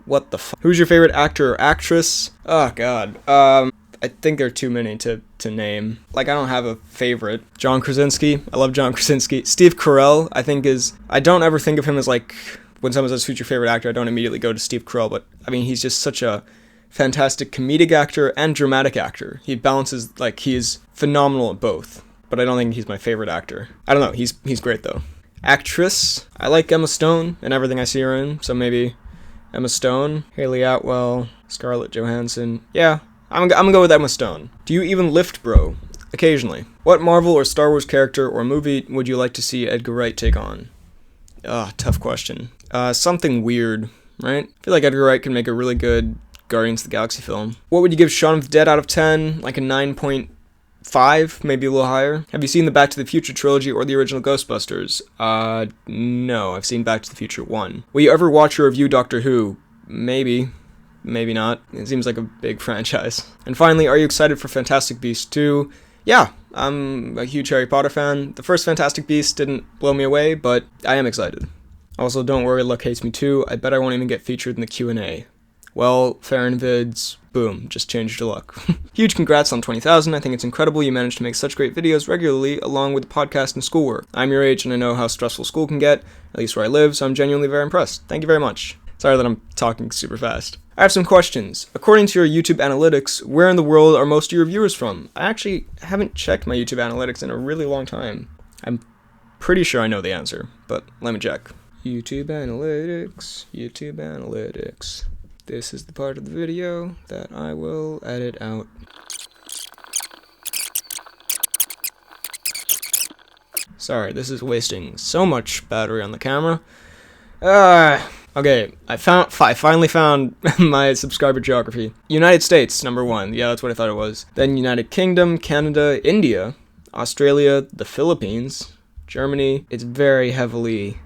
What the fuck? Who's your favorite actor or actress? Oh god. I think there are too many to name. Like, I don't have a favorite. John Krasinski. I love John Krasinski. Steve Carell, I think I don't ever think of him as like, when someone says who's your favorite actor, I don't immediately go to Steve Carell, but I mean, he's just such a fantastic comedic actor and dramatic actor. He balances, like, he is phenomenal at both, but I don't think he's my favorite actor. I don't know, he's great though. Actress, I like Emma Stone and everything I see her in, so maybe Emma Stone, Haley Atwell, Scarlett Johansson. Yeah, I'm gonna go with Emma Stone. Do you even lift, bro? Occasionally. What Marvel or Star Wars character or movie would you like to see Edgar Wright take on? Tough question. Something weird, right? I feel like Edgar Wright can make a really good Guardians of the Galaxy film. What would you give Shaun of the Dead out of 10? Like a 9.5, maybe a little higher. Have you seen the Back to the Future trilogy or the original Ghostbusters? No, I've seen Back to the Future 1. Will you ever watch or review Doctor Who? Maybe. Maybe not. It seems like a big franchise. And finally, are you excited for Fantastic Beasts 2? Yeah, I'm a huge Harry Potter fan. The first Fantastic Beasts didn't blow me away, but I am excited. Also, don't worry, luck hates me too. I bet I won't even get featured in the Q&A. Well, Farron Vids, boom, just changed your luck. Huge congrats on 20,000. I think it's incredible you managed to make such great videos regularly along with the podcast and schoolwork. I'm your age and I know how stressful school can get, at least where I live, so I'm genuinely very impressed. Thank you very much. Sorry that I'm talking super fast. I have some questions. According to your YouTube analytics, where in the world are most of your viewers from? I actually haven't checked my YouTube analytics in a really long time. I'm pretty sure I know the answer, but let me check. YouTube analytics, YouTube analytics. This is the part of the video that I will edit out. Sorry, this is wasting so much battery on the camera. Okay, I finally found my subscriber geography. United States, number 1. Yeah, that's what I thought it was. Then United Kingdom, Canada, India, Australia, the Philippines, Germany. It's very heavily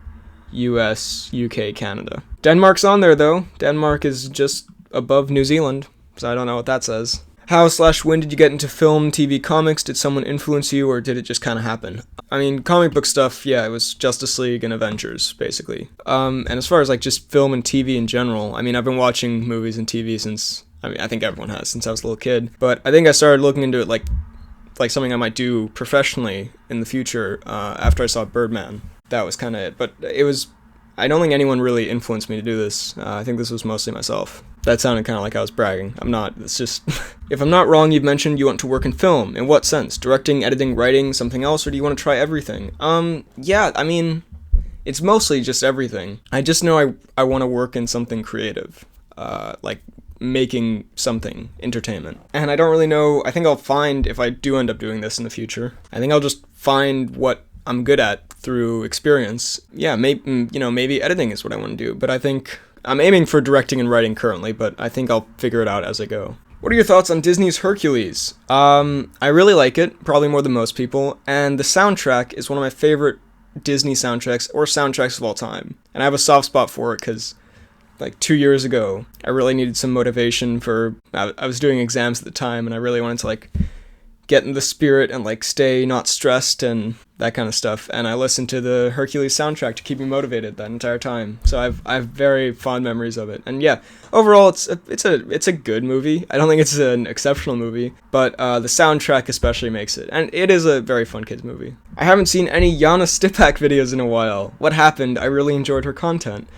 US, UK, Canada. Denmark's on there though. Denmark is just above New Zealand, so I don't know what that says. How/when did you get into film, TV, comics? Did someone influence you, or did it just kind of happen? I mean, comic book stuff, yeah, it was Justice League and Avengers, basically. And as far as like just film and TV in general, I mean, I've been watching movies and TV since, I think everyone has, since I was a little kid. But I think I started looking into it like something I might do professionally in the future after I saw Birdman. That was kind of it. But I don't think anyone really influenced me to do this. I think this was mostly myself. That sounded kind of like I was bragging. I'm not. It's just... If I'm not wrong, you've mentioned you want to work in film. In what sense? Directing, editing, writing, something else? Or do you want to try everything? Yeah, I mean, it's mostly just everything. I just know I want to work in something creative. Like making something, entertainment. And I don't really know... I think I'll find, if I do end up doing this in the future, I think I'll just find what I'm good at through experience. Yeah, maybe editing is what I want to do, but I think I'm aiming for directing and writing currently, but I think I'll figure it out as I go. What are your thoughts on Disney's Hercules? I really like it, probably more than most people, and the soundtrack is one of my favorite Disney soundtracks, or soundtracks of all time. And I have a soft spot for it because, like, 2 years ago, I really needed some motivation for, I was doing exams at the time, and I really wanted to, like, get in the spirit and, like, stay not stressed and that kind of stuff. And I listened to the Hercules soundtrack to keep me motivated that entire time. So I have very fond memories of it. And yeah, overall, it's a good movie. I don't think it's an exceptional movie, but the soundtrack especially makes it. And it is a very fun kids movie. I haven't seen any Yanni Stipak videos in a while. What happened? I really enjoyed her content.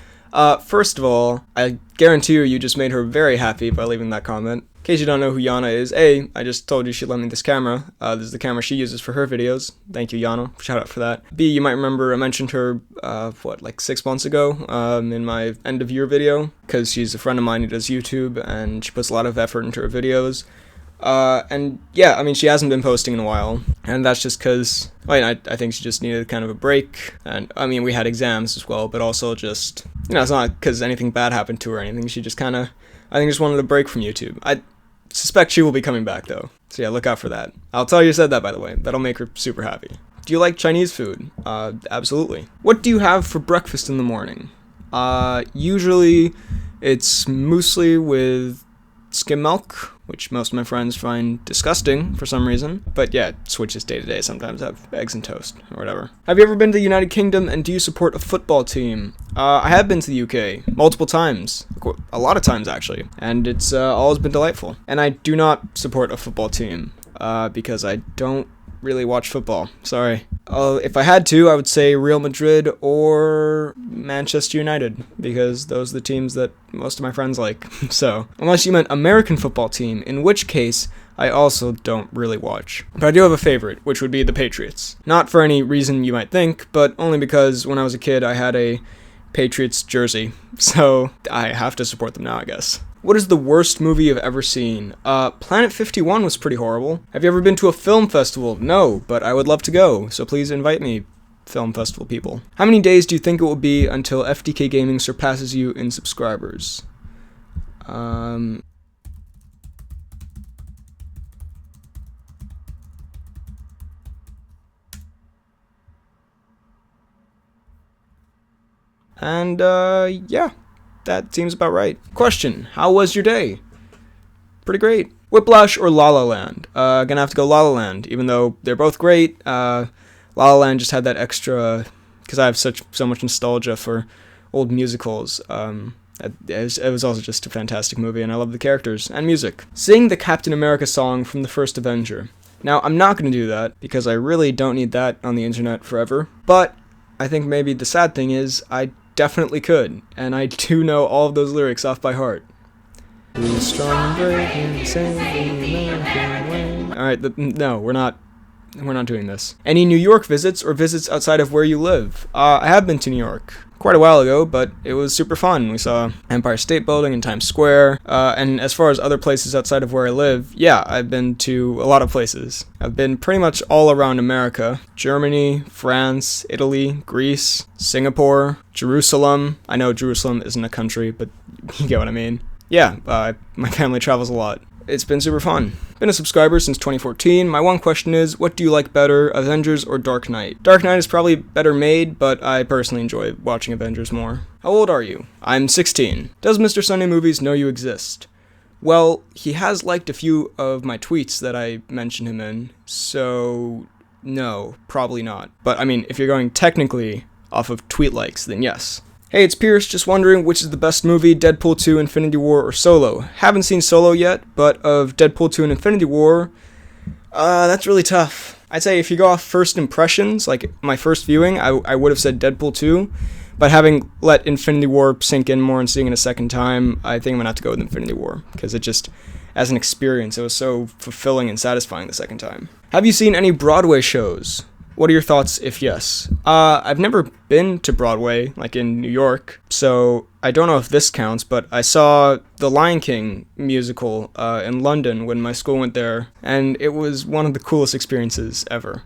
First of all, I guarantee you just made her very happy by leaving that comment. In case you don't know who Yanni is, A, I just told you she lent me this camera. This is the camera she uses for her videos. Thank you, Yanni. Shout out for that. B, you might remember I mentioned her, like 6 months ago, in my end of year video, because she's a friend of mine who does YouTube, and she puts a lot of effort into her videos. And yeah, I mean, she hasn't been posting in a while, and that's just because, I think she just needed kind of a break, and I mean, we had exams as well, but also just, it's not because anything bad happened to her or anything, she just kind of, I think just wanted a break from YouTube. I suspect she will be coming back, though, so yeah, look out for that. I'll tell you said that, by the way. That'll make her super happy. Do you like Chinese food? Absolutely. What do you have for breakfast in the morning? Usually, it's muesli with skim milk, which most of my friends find disgusting for some reason. But yeah, it switches day to day. Sometimes I have eggs and toast or whatever. Have you ever been to the United Kingdom, and do you support a football team? I have been to the UK multiple times, a lot of times actually, and it's always been delightful. And I do not support a football team because I don't really watch football. Sorry. If I had to, I would say Real Madrid or Manchester United, because those are the teams that most of my friends like. So, unless you meant American football team, in which case, I also don't really watch. But I do have a favorite, which would be the Patriots. Not for any reason you might think, but only because when I was a kid, I had a Patriots jersey. So, I have to support them now, I guess. What is the worst movie you've ever seen? Planet 51 was pretty horrible. Have you ever been to a film festival? No, but I would love to go, so please invite me, film festival people. How many days do you think it will be until FDK Gaming surpasses you in subscribers? And yeah. That seems about right. Question, how was your day? Pretty great. Whiplash or La La Land? Gonna have to go La La Land, even though they're both great. La La Land just had that extra, because I have so much nostalgia for old musicals. It was also just a fantastic movie, and I love the characters and music. Sing the Captain America song from the first Avenger. Now, I'm not gonna do that, because I really don't need that on the internet forever, but I think maybe the sad thing is, I definitely could, and I do know all of those lyrics off by heart. Alright, no, we're not doing this. Any New York visits or visits outside of where you live? I have been to New York quite a while ago, but it was super fun. We saw Empire State Building and Times Square, and as far as other places outside of where I live, yeah, I've been to a lot of places. I've been pretty much all around America. Germany, France, Italy, Greece, Singapore, Jerusalem. I know Jerusalem isn't a country, but you get what I mean. Yeah, my family travels a lot. It's been super fun. Been a subscriber since 2014. My one question is, what do you like better, Avengers or Dark Knight? Dark Knight is probably better made, but I personally enjoy watching Avengers more. How old are you? I'm 16. Does Mr. Sunday Movies know you exist? Well, he has liked a few of my tweets that I mentioned him in, so no, probably not. But I mean, if you're going technically off of tweet likes, then yes. Hey, it's Pierce, just wondering which is the best movie, Deadpool 2, Infinity War, or Solo? Haven't seen Solo yet, but of Deadpool 2 and Infinity War, that's really tough. I'd say if you go off first impressions, like my first viewing, I would have said Deadpool 2, but having let Infinity War sink in more and seeing it a second time, I think I'm gonna have to go with Infinity War, because it just, as an experience, it was so fulfilling and satisfying the second time. Have you seen any Broadway shows? What are your thoughts if yes? I've never been to Broadway, like in New York, so I don't know if this counts, but I saw the Lion King musical in London when my school went there, and it was one of the coolest experiences ever.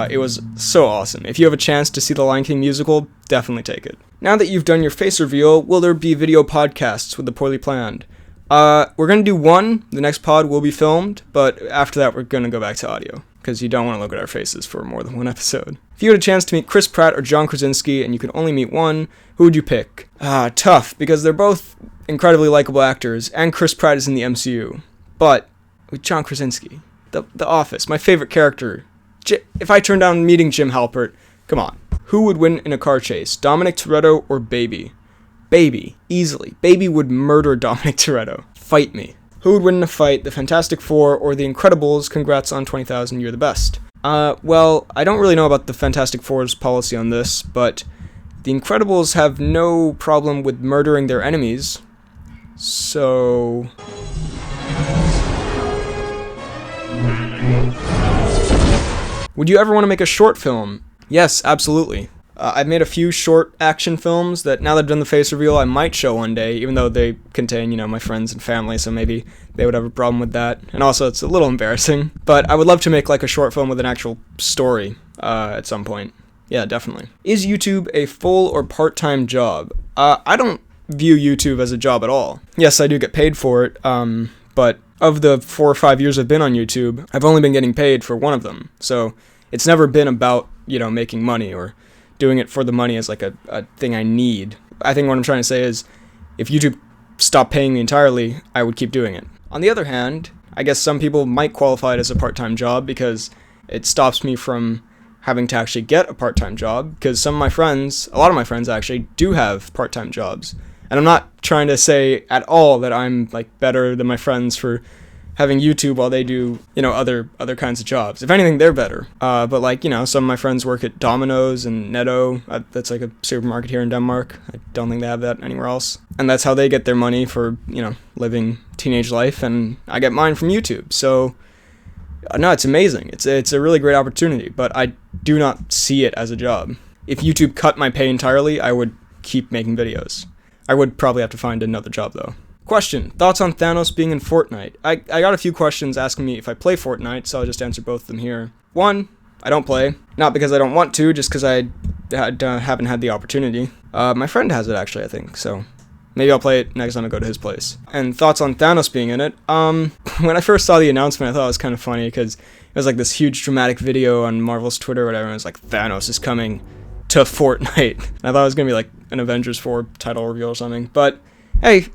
It was so awesome. If you have a chance to see the Lion King musical, definitely take it. Now that you've done your face reveal, will there be video podcasts with the poorly planned? We're gonna do one. The next pod will be filmed, but after that we're gonna go back to audio, because you don't want to look at our faces for more than one episode. If you had a chance to meet Chris Pratt or John Krasinski and you could only meet one, who would you pick? Tough, because they're both incredibly likable actors, and Chris Pratt is in the MCU. But with John Krasinski, The Office, my favorite character. If I turned down meeting Jim Halpert, come on. Who would win in a car chase, Dominic Toretto or Baby? Baby, easily. Baby would murder Dominic Toretto. Fight me. Who would win in a fight, the Fantastic Four or the Incredibles? Congrats on 20,000, you're the best. Well, I don't really know about the Fantastic Four's policy on this, but the Incredibles have no problem with murdering their enemies, so... Would you ever want to make a short film? Yes, absolutely. I've made a few short action films that now that I've done the face reveal, I might show one day, even though they contain, my friends and family, so maybe they would have a problem with that. And also, it's a little embarrassing. But I would love to make like a short film with an actual story at some point. Yeah, definitely. Is YouTube a full or part-time job? I don't view YouTube as a job at all. Yes, I do get paid for it, but of the 4 or 5 years I've been on YouTube, I've only been getting paid for one of them. So it's never been about, making money or doing it for the money as like a thing I need. I think what I'm trying to say is, if YouTube stopped paying me entirely, I would keep doing it. On the other hand, I guess some people might qualify it as a part-time job because it stops me from having to actually get a part-time job, because a lot of my friends actually do have part-time jobs. And I'm not trying to say at all that I'm like better than my friends for having YouTube while they do, other kinds of jobs. If anything, they're better. But like, some of my friends work at Domino's and Netto. That's like a supermarket here in Denmark. I don't think they have that anywhere else. And that's how they get their money for, living teenage life. And I get mine from YouTube. So, no, it's amazing. It's a really great opportunity. But I do not see it as a job. If YouTube cut my pay entirely, I would keep making videos. I would probably have to find another job, though. Question. Thoughts on Thanos being in Fortnite? I got a few questions asking me if I play Fortnite, so I'll just answer both of them here. 1, I don't play. Not because I don't want to, just because I haven't had the opportunity. My friend has it, actually, I think, so maybe I'll play it next time I go to his place. And thoughts on Thanos being in it? When I first saw the announcement, I thought it was kind of funny, because it was like this huge dramatic video on Marvel's Twitter or whatever, and it was like, Thanos is coming to Fortnite. And I thought it was going to be like an Avengers 4 title reveal or something, but hey,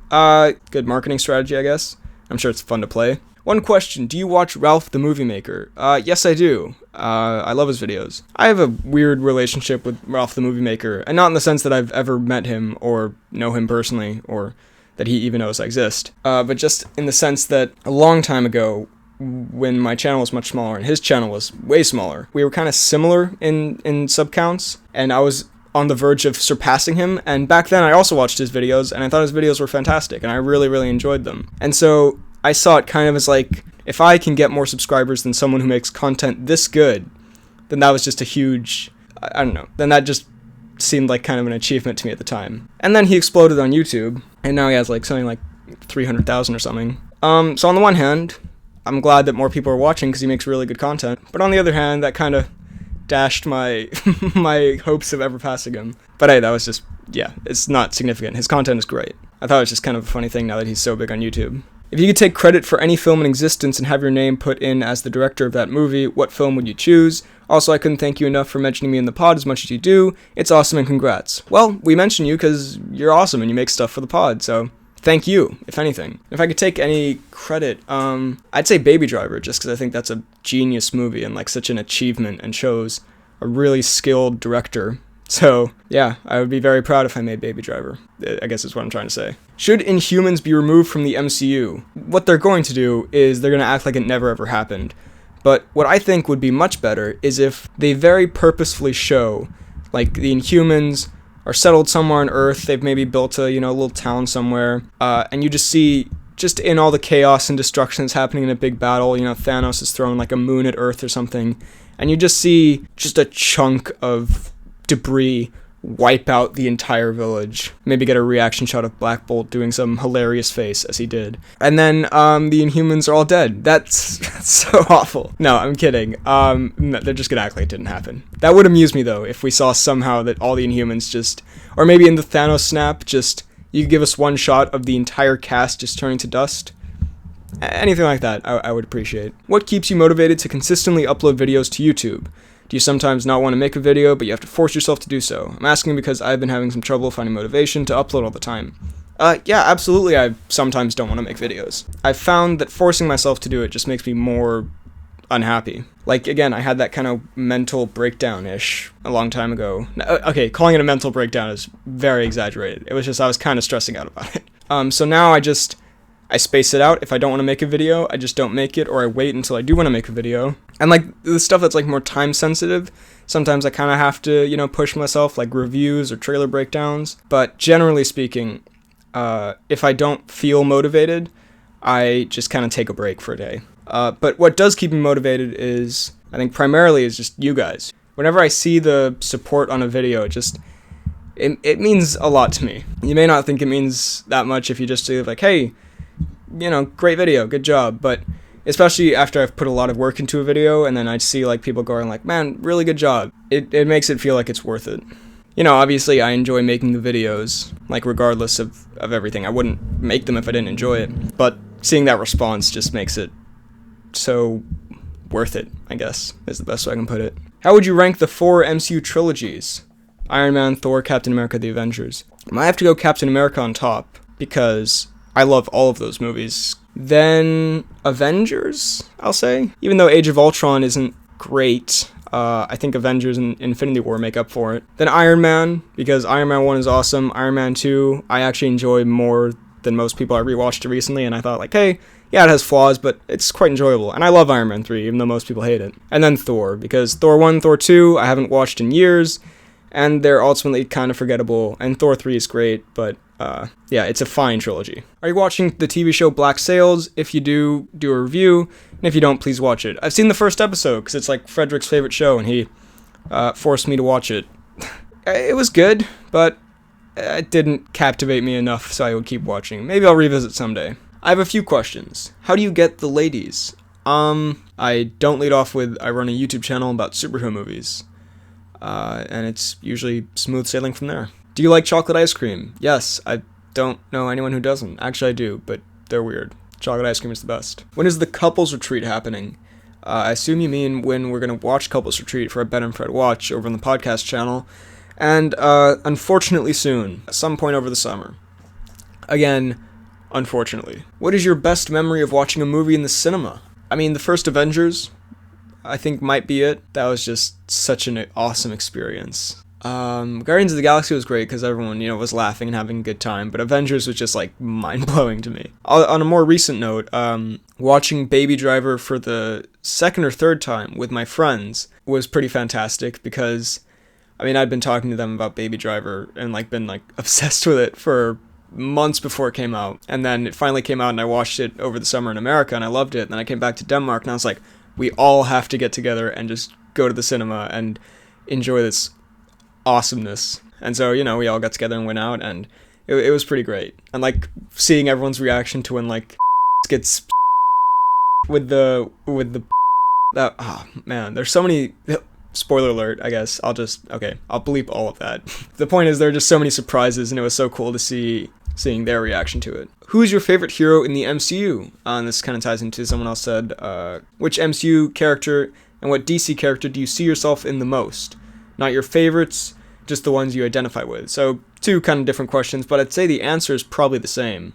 good marketing strategy, I guess. I'm sure it's fun to play. One question, do you watch Ralph the Movie Maker? Yes, I do. I love his videos. I have a weird relationship with Ralph the Movie Maker, and not in the sense that I've ever met him or know him personally, or that he even knows I exist, but just in the sense that a long time ago, when my channel was much smaller and his channel was way smaller, we were kind of similar in sub counts, and I was on the verge of surpassing him, and back then I also watched his videos, and I thought his videos were fantastic, and I really, really enjoyed them. And so I saw it kind of as like, if I can get more subscribers than someone who makes content this good, then that was just a huge, I don't know, then that just seemed like kind of an achievement to me at the time. And then he exploded on YouTube, and now he has like something like 300,000 or something. So on the one hand, I'm glad that more people are watching because he makes really good content, but on the other hand, that kind of dashed my my hopes of ever passing him. But hey, that was just, it's not significant. His content is great. I thought it was just kind of a funny thing now that he's so big on YouTube. If you could take credit for any film in existence and have your name put in as the director of that movie, what film would you choose? Also, I couldn't thank you enough for mentioning me in the pod as much as you do. It's awesome and congrats. Well, we mention you because you're awesome and you make stuff for the pod, so thank you, if anything. If I could take any credit, I'd say Baby Driver, just because I think that's a genius movie and like such an achievement and shows a really skilled director. So, yeah, I would be very proud if I made Baby Driver, I guess is what I'm trying to say. Should Inhumans be removed from the MCU? What they're going to do is they're going to act like it never ever happened. But what I think would be much better is if they very purposefully show, like, the Inhumans are settled somewhere on Earth, they've maybe built a, a little town somewhere, and you just see, just in all the chaos and destruction that's happening in a big battle, Thanos is throwing like a moon at Earth or something, and you just see just a chunk of debris wipe out the entire village. Maybe get a reaction shot of Black Bolt doing some hilarious face as he did. And then the Inhumans are all dead. That's so awful. No, I'm kidding. No, they're just gonna act like it didn't happen. That would amuse me though, if we saw somehow that all the Inhumans just, or maybe in the Thanos snap, just, you could give us one shot of the entire cast just turning to dust. Anything like that, I would appreciate. What keeps you motivated to consistently upload videos to YouTube? Do you sometimes not want to make a video, but you have to force yourself to do so? I'm asking because I've been having some trouble finding motivation to upload all the time. Yeah, absolutely, I sometimes don't want to make videos. I've found that forcing myself to do it just makes me more unhappy. Like, again, I had that kind of mental breakdown-ish a long time ago. Okay, calling it a mental breakdown is very exaggerated. It was just I was kind of stressing out about it. So now I space it out. If I don't want to make a video, I just don't make it, or I wait until I do want to make a video. And like the stuff that's like more time sensitive, sometimes I kind of have to, you know, push myself, like reviews or trailer breakdowns. But generally speaking, if I don't feel motivated, I just kind of take a break for a day. But what does keep me motivated is, I think primarily is just you guys. Whenever I see the support on a video, it means a lot to me. You may not think it means that much if you just say like, hey, you know, great video, good job, but especially after I've put a lot of work into a video and then I see like people going like, man, really good job, it makes it feel like it's worth it. You know, obviously I enjoy making the videos, like regardless of everything. I wouldn't make them if I didn't enjoy it, but seeing that response just makes it so worth it, I guess, is the best way I can put it. How would you rank the 4 MCU trilogies? Iron Man, Thor, Captain America, The Avengers. I might have to go Captain America on top, because I love all of those movies. Then Avengers, I'll say. Even though Age of Ultron isn't great, I think Avengers and Infinity War make up for it. Then Iron Man, because Iron Man 1 is awesome. Iron Man 2, I actually enjoy more than most people. I rewatched it recently, and I thought like, hey, yeah, it has flaws, but it's quite enjoyable. And I love Iron Man 3, even though most people hate it. And then Thor, because Thor 1, Thor 2, I haven't watched in years, and they're ultimately kind of forgettable. And Thor 3 is great, but yeah, it's a fine trilogy. Are you watching the TV show Black Sails? If you do, do a review, and if you don't, please watch it. I've seen the first episode, because it's like Frederick's favorite show, and he forced me to watch it. It was good, but it didn't captivate me enough, so I would keep watching. Maybe I'll revisit someday. I have a few questions. How do you get the ladies? I don't lead off with, I run a YouTube channel about superhero movies, and it's usually smooth sailing from there. Do you like chocolate ice cream? Yes, I don't know anyone who doesn't. Actually, I do, but they're weird. Chocolate ice cream is the best. When is the couples retreat happening? I assume you mean when we're going to watch Couples Retreat for a Ben and Fred watch over on the podcast channel, and unfortunately soon, at some point over the summer. Again, unfortunately. What is your best memory of watching a movie in the cinema? I mean, the first Avengers, I think might be it. That was just such an awesome experience. Guardians of the Galaxy was great because everyone, you know, was laughing and having a good time, but Avengers was just like mind-blowing to me. On a more recent note, watching Baby Driver for the second or third time with my friends was pretty fantastic because, I mean, I'd been talking to them about Baby Driver and like been like obsessed with it for months before it came out, and then it finally came out and I watched it over the summer in America and I loved it, and then I came back to Denmark and I was like, we all have to get together and just go to the cinema and enjoy this awesomeness. And so, you know, we all got together and went out, and it was pretty great. And like seeing everyone's reaction to when like gets with the that, oh man, there's so many, spoiler alert, I guess I'll bleep all of that. The point is there are just so many surprises, and it was so cool to seeing their reaction to it. Who's your favorite hero in the MCU? And this kind of ties into someone else said, which MCU character and what DC character do you see yourself in the most? Not your favorites, just the ones you identify with. So, two kind of different questions, but I'd say the answer is probably the same.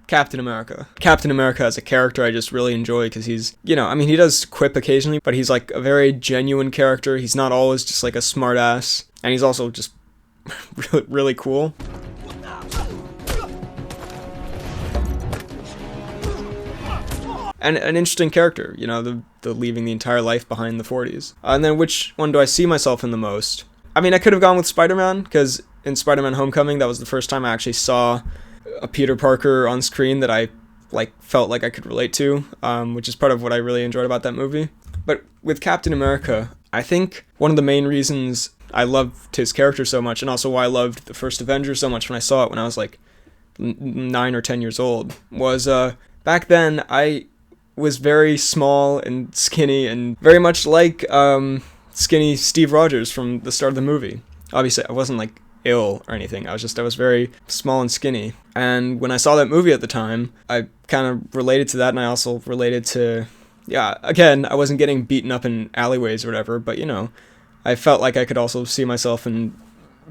Captain America. Captain America as a character I just really enjoy because he's, you know, I mean, he does quip occasionally, but he's like a very genuine character. He's not always just like a smart ass, and he's also just really, really cool. And an interesting character, you know, the leaving the entire life behind in the 40s. And then which one do I see myself in the most? I mean, I could have gone with Spider-Man, because in Spider-Man Homecoming, that was the first time I actually saw a Peter Parker on screen that I like felt like I could relate to, which is part of what I really enjoyed about that movie. But with Captain America, I think one of the main reasons I loved his character so much, and also why I loved the first Avengers so much when I saw it when I was like 9 or 10 years old, was back then I was very small and skinny and very much like skinny Steve Rogers from the start of the movie. Obviously, I wasn't like ill or anything. I was very small and skinny. And when I saw that movie at the time, I kind of related to that, and I also related to, again, I wasn't getting beaten up in alleyways or whatever, but I felt like I could also see myself in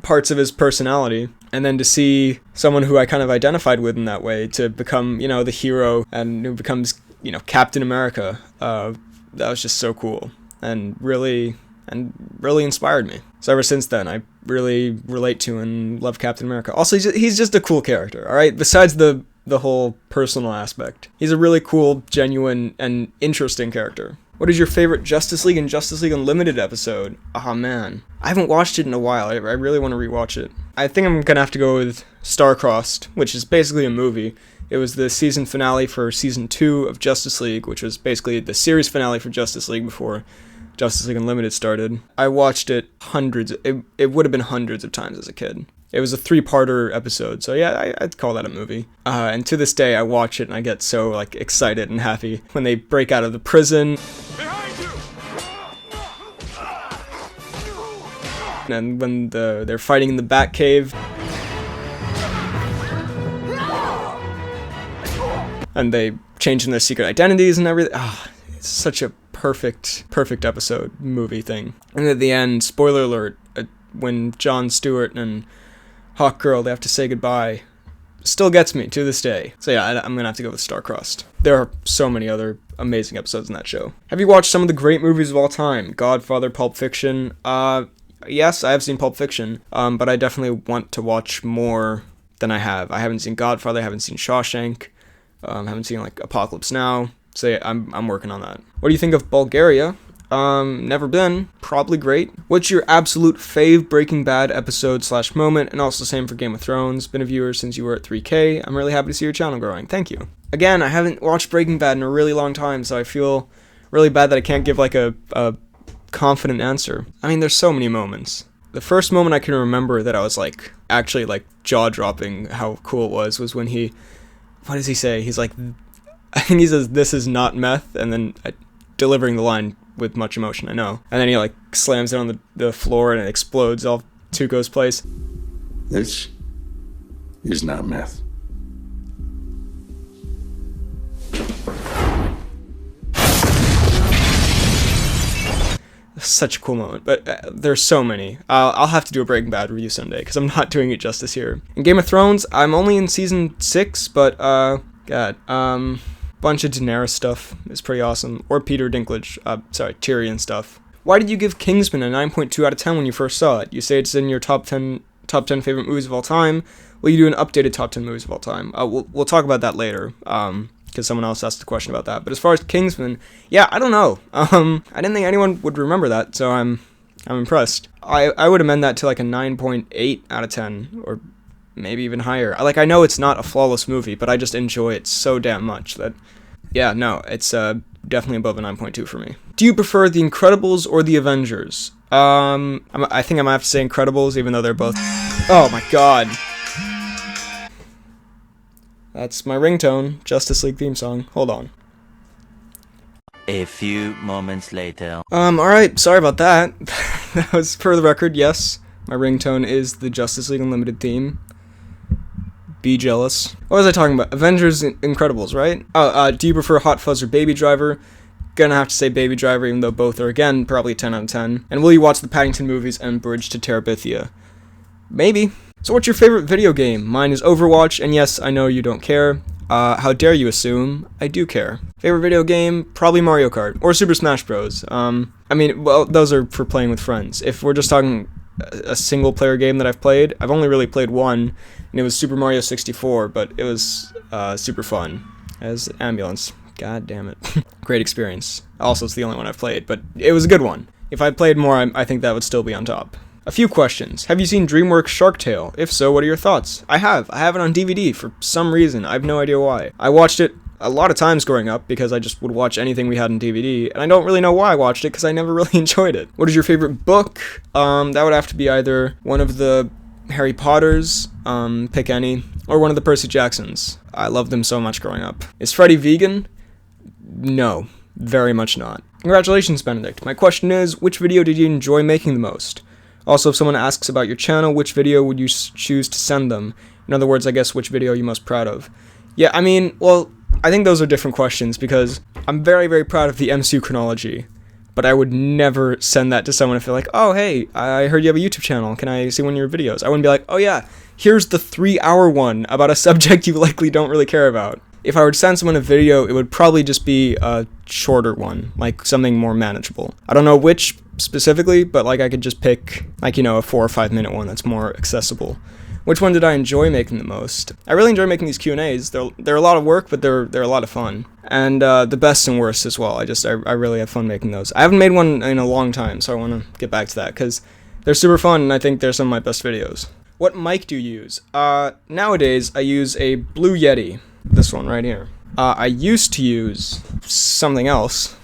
parts of his personality. And then to see someone who I kind of identified with in that way to become, the hero, and who becomes, Captain America, that was just so cool and really inspired me. So ever since then, I really relate to and love Captain America. Also, he's just a cool character, all right? Besides the whole personal aspect, he's a really cool, genuine, and interesting character. What is your favorite Justice League and Justice League Unlimited episode? Oh man, I haven't watched it in a while. I really want to rewatch it. I think I'm gonna have to go with Star-Crossed, which is basically a movie. It was the season finale for season 2 of Justice League, which was basically the series finale for Justice League before Justice League Unlimited started. I watched it it would have been hundreds of times as a kid. It was a 3-parter episode, so yeah, I'd call that a movie. And to this day, I watch it and I get so like excited and happy when they break out of the prison. Behind you! And when they're fighting in the Batcave. And they change their secret identities and everything. It's such a perfect episode, movie thing. And at the end, spoiler alert, when Jon Stewart and Hawkgirl, they have to say goodbye, still gets me to this day. So yeah, I'm gonna have to go with Star-Crossed. There are so many other amazing episodes in that show. Have you watched some of the great movies of all time? Godfather, Pulp Fiction? Yes, I have seen Pulp Fiction, but I definitely want to watch more than I have. I haven't seen Godfather, I haven't seen Shawshank, haven't seen like Apocalypse Now. So yeah, I'm working on that. What do you think of Bulgaria? Never been. Probably great. What's your absolute fave Breaking Bad episode / moment? And also same for Game of Thrones. Been a viewer since you were at 3K. I'm really happy to see your channel growing. Thank you. Again, I haven't watched Breaking Bad in a really long time, so I feel really bad that I can't give like a confident answer. I mean, there's so many moments. The first moment I can remember that I was like actually like jaw-dropping how cool it was when he, what does he say? He's like, I think he says, "This is not meth," and then delivering the line with much emotion, I know. And then he like slams it on the floor and it explodes all Tuco's place. This is not meth. Such a cool moment, but there's so many. I'll have to do a Breaking Bad review someday because I'm not doing it justice here. In Game of Thrones, I'm only in season 6, but bunch of Daenerys stuff is pretty awesome. Or Peter Dinklage, Tyrion stuff. Why did you give Kingsman a 9.2 out of 10 when you first saw it? You say it's in your top 10 favorite movies of all time. Will you do an updated top 10 movies of all time? We'll talk about that later, because someone else asked a question about that. But as far as Kingsman, yeah, I don't know. I didn't think anyone would remember that, so I'm impressed. I would amend that to like a 9.8 out of 10, or maybe even higher. I know it's not a flawless movie, but I just enjoy it so damn much that, yeah, no, it's definitely above a 9.2 for me. Do you prefer The Incredibles or The Avengers? I think I might have to say Incredibles, even though they're both... Oh my god. That's my ringtone, Justice League theme song. Hold on. A few moments later. Alright, sorry about that. That was, for the record, yes, my ringtone is the Justice League Unlimited theme. Be jealous. What was I talking about? Avengers, Incredibles, right? Do you prefer Hot Fuzz or Baby Driver? Gonna have to say Baby Driver, even though both are, again, probably 10 out of 10. And will you watch the Paddington movies and Bridge to Terabithia? Maybe. So what's your favorite video game? Mine is Overwatch, and yes, I know you don't care. How dare you assume I do care. Favorite video game? Probably Mario Kart. Or Super Smash Bros. I mean, well, those are for playing with friends. If we're just talking a single player game that I've played, I've only really played one, and it was Super Mario 64, but it was super fun. As Ambulance. God damn it. Great experience. Also, it's the only one I've played, but it was a good one. If I played more, I think that would still be on top. A few questions. Have you seen DreamWorks Shark Tale? If so, what are your thoughts? I have. I have it on DVD for some reason. I have no idea why. I watched it a lot of times growing up because I just would watch anything we had on DVD, and I don't really know why I watched it because I never really enjoyed it. What is your favorite book? That would have to be either one of the Harry Potters, pick any, or one of the Percy Jacksons. I loved them so much growing up. Is Freddy vegan? No, very much not. Congratulations, Benedict. My question is, which video did you enjoy making the most? Also, if someone asks about your channel, which video would you choose to send them? In other words, I guess, which video are you most proud of? Yeah, I mean, well, I think those are different questions because I'm very, very proud of the MCU chronology, but I would never send that to someone if they're like, oh, hey, I heard you have a YouTube channel. Can I see one of your videos? I wouldn't be like, oh, yeah, here's the 3-hour one about a subject you likely don't really care about. If I were to send someone a video, it would probably just be a shorter one, like something more manageable. I don't know which specifically, but like I could just pick like, you know, a 4 or 5 minute one that's more accessible. Which one did I enjoy making the most? I really enjoy making these Q&As. They're a lot of work, but they're a lot of fun. And the best and worst as well. I really have fun making those. I haven't made one in a long time, so I want to get back to that because they're super fun and I think they're some of my best videos. What mic do you use? Nowadays I use a Blue Yeti. This one right here. I used to use something else.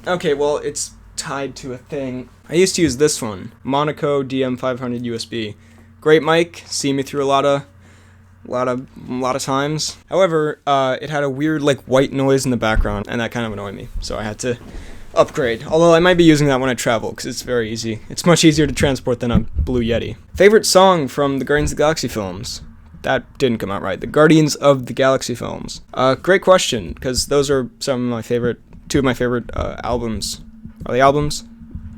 Okay, well, it's tied to a thing. I used to use this one, Monaco DM500 USB. Great mic, see me through a lot of times. However, it had a weird like white noise in the background, and that kind of annoyed me. So I had to upgrade. Although I might be using that when I travel, because it's very easy. It's much easier to transport than a Blue Yeti. Favorite song from the Guardians of the Galaxy films? That didn't come out right. The Guardians of the Galaxy films. Great question, because those are two of my favorite albums. Are they albums?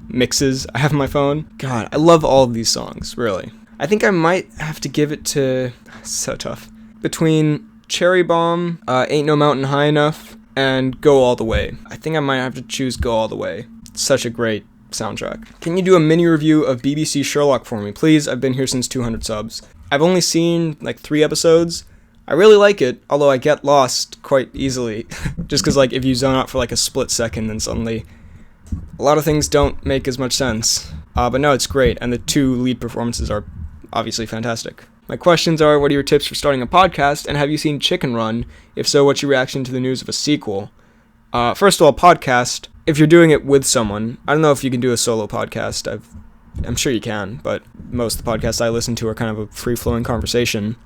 Mixes I have on my phone. God, I love all of these songs, really. I think I might have to give it to... So tough. Between Cherry Bomb, Ain't No Mountain High Enough, and Go All The Way. I think I might have to choose Go All The Way. It's such a great soundtrack. Can you do a mini review of BBC Sherlock for me, please? I've been here since 200 subs. I've only seen like 3 episodes. I really like it, although I get lost quite easily. Just because like if you zone out for like a split second, then suddenly a lot of things don't make as much sense. But no, it's great, and the 2 lead performances are obviously fantastic. My questions are, what are your tips for starting a podcast, and have you seen Chicken Run? If so, what's your reaction to the news of a sequel? First of all, podcast, if you're doing it with someone, I don't know if you can do a solo podcast, I'm sure you can, but most of the podcasts I listen to are kind of a free-flowing conversation.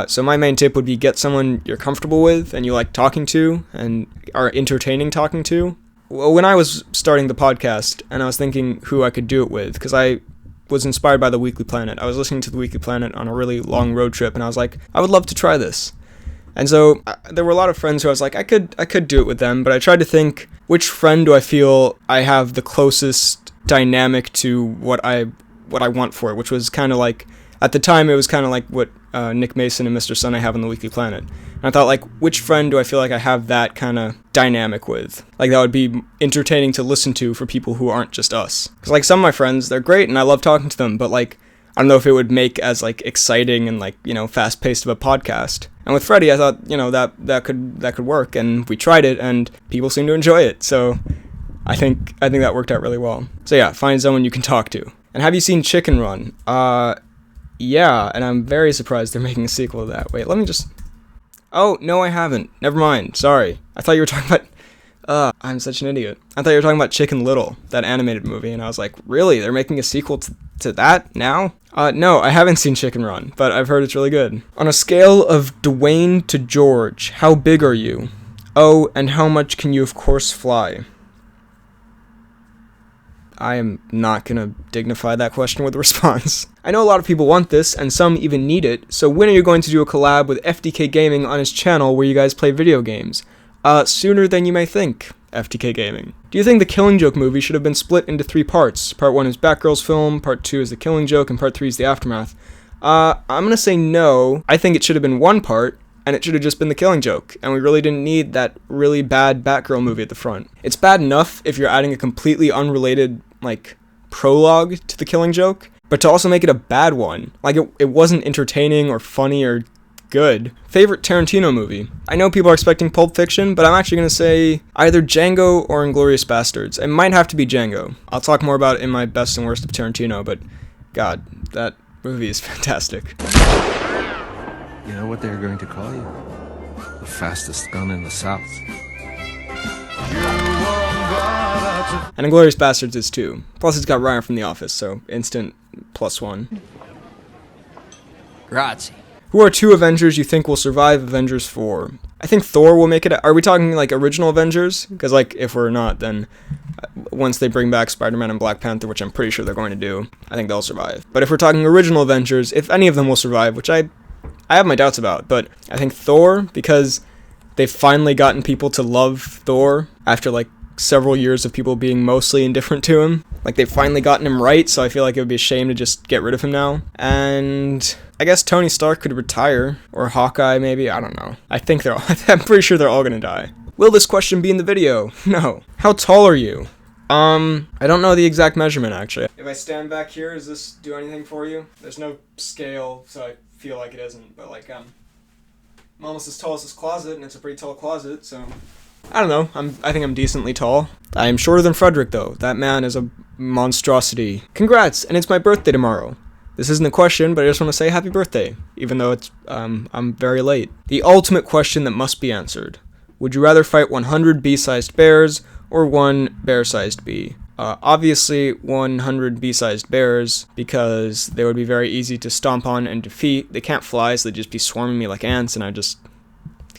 So my main tip would be get someone you're comfortable with and you like talking to and are entertaining talking to. Well, when I was starting the podcast and I was thinking who I could do it with, because I was inspired by the Weekly Planet. I was listening to the Weekly Planet on a really long road trip and I was like, I would love to try this. And so there were a lot of friends who I was like, I could do it with them, but I tried to think, which friend do I feel I have the closest dynamic to what I want for it, which was kind of like, at the time it was kind of like what Nick Mason and Mr. Sunday have on the Weekly Planet. And I thought, like, which friend do I feel like I have that kind of dynamic with? Like, that would be entertaining to listen to for people who aren't just us. Because, like, some of my friends, they're great and I love talking to them, but, like, I don't know if it would make as, like, exciting and, like, you know, fast-paced of a podcast. And with Freddie, I thought, you know, that could work, and we tried it, and people seem to enjoy it, so I think that worked out really well. So yeah, find someone you can talk to. And have you seen Chicken Run? Yeah, and I'm very surprised they're making a sequel to that. Wait, let me just... Oh, no, I haven't. Never mind. Sorry. I thought you were talking about... I'm such an idiot. I thought you were talking about Chicken Little, that animated movie, and I was like, really? They're making a sequel to that now? No, I haven't seen Chicken Run, but I've heard it's really good. On a scale of Dwayne to George, how big are you? Oh, and how much can you of course fly? I am not gonna dignify that question with a response. I know a lot of people want this, and some even need it, so when are you going to do a collab with FDK Gaming on his channel where you guys play video games? Sooner than you may think, FDK Gaming. Do you think the Killing Joke movie should have been split into 3 parts? Part 1 is Batgirl's film, Part 2 is the Killing Joke, and Part 3 is the Aftermath. I'm gonna say no. I think it should have been 1 part, and it should have just been the Killing Joke, and we really didn't need that really bad Batgirl movie at the front. It's bad enough if you're adding a completely unrelated, like, prologue to the Killing Joke, but to also make it a bad one, like, it wasn't entertaining or funny or good. Favorite Tarantino movie? I know people are expecting Pulp Fiction, but I'm actually going to say either Django or Inglourious Bastards. It might have to be Django. I'll talk more about it in my best and worst of Tarantino, but god, that movie is fantastic. You know what they're going to call you? the fastest gun in the South. And Inglourious Bastards is too. Plus it's got Ryan from The Office, so instant +1. Grazie. Who are 2 Avengers you think will survive Avengers 4? I think Thor will make it. Are we talking like original Avengers? Because like if we're not, then once they bring back Spider-Man and Black Panther, which I'm pretty sure they're going to do, I think they'll survive. But if we're talking original Avengers, if any of them will survive, which I have my doubts about, but I think Thor, because they've finally gotten people to love Thor after like several years of people being mostly indifferent to him. Like they've finally gotten him right, so I feel like it would be a shame to just get rid of him now. And I guess Tony Stark could retire, or Hawkeye maybe, I don't know. I think I'm pretty sure they're all gonna die. Will this question be in the video? No. How tall are you? I don't know the exact measurement actually. If I stand back here, does this do anything for you? There's no scale, so I feel like it isn't, but like I'm almost as tall as this closet, and it's a pretty tall closet, so I don't know. I think I'm decently tall. I am shorter than Frederick though. That man is a monstrosity. Congrats, and it's my birthday tomorrow. This isn't a question, but I just want to say happy birthday, even though it's I'm very late. The ultimate question that must be answered. Would you rather fight 100 bee-sized bears or 1 bear-sized bee? Obviously 100 bee-sized bears, because they would be very easy to stomp on and defeat. They can't fly, so they'd just be swarming me like ants, and I just...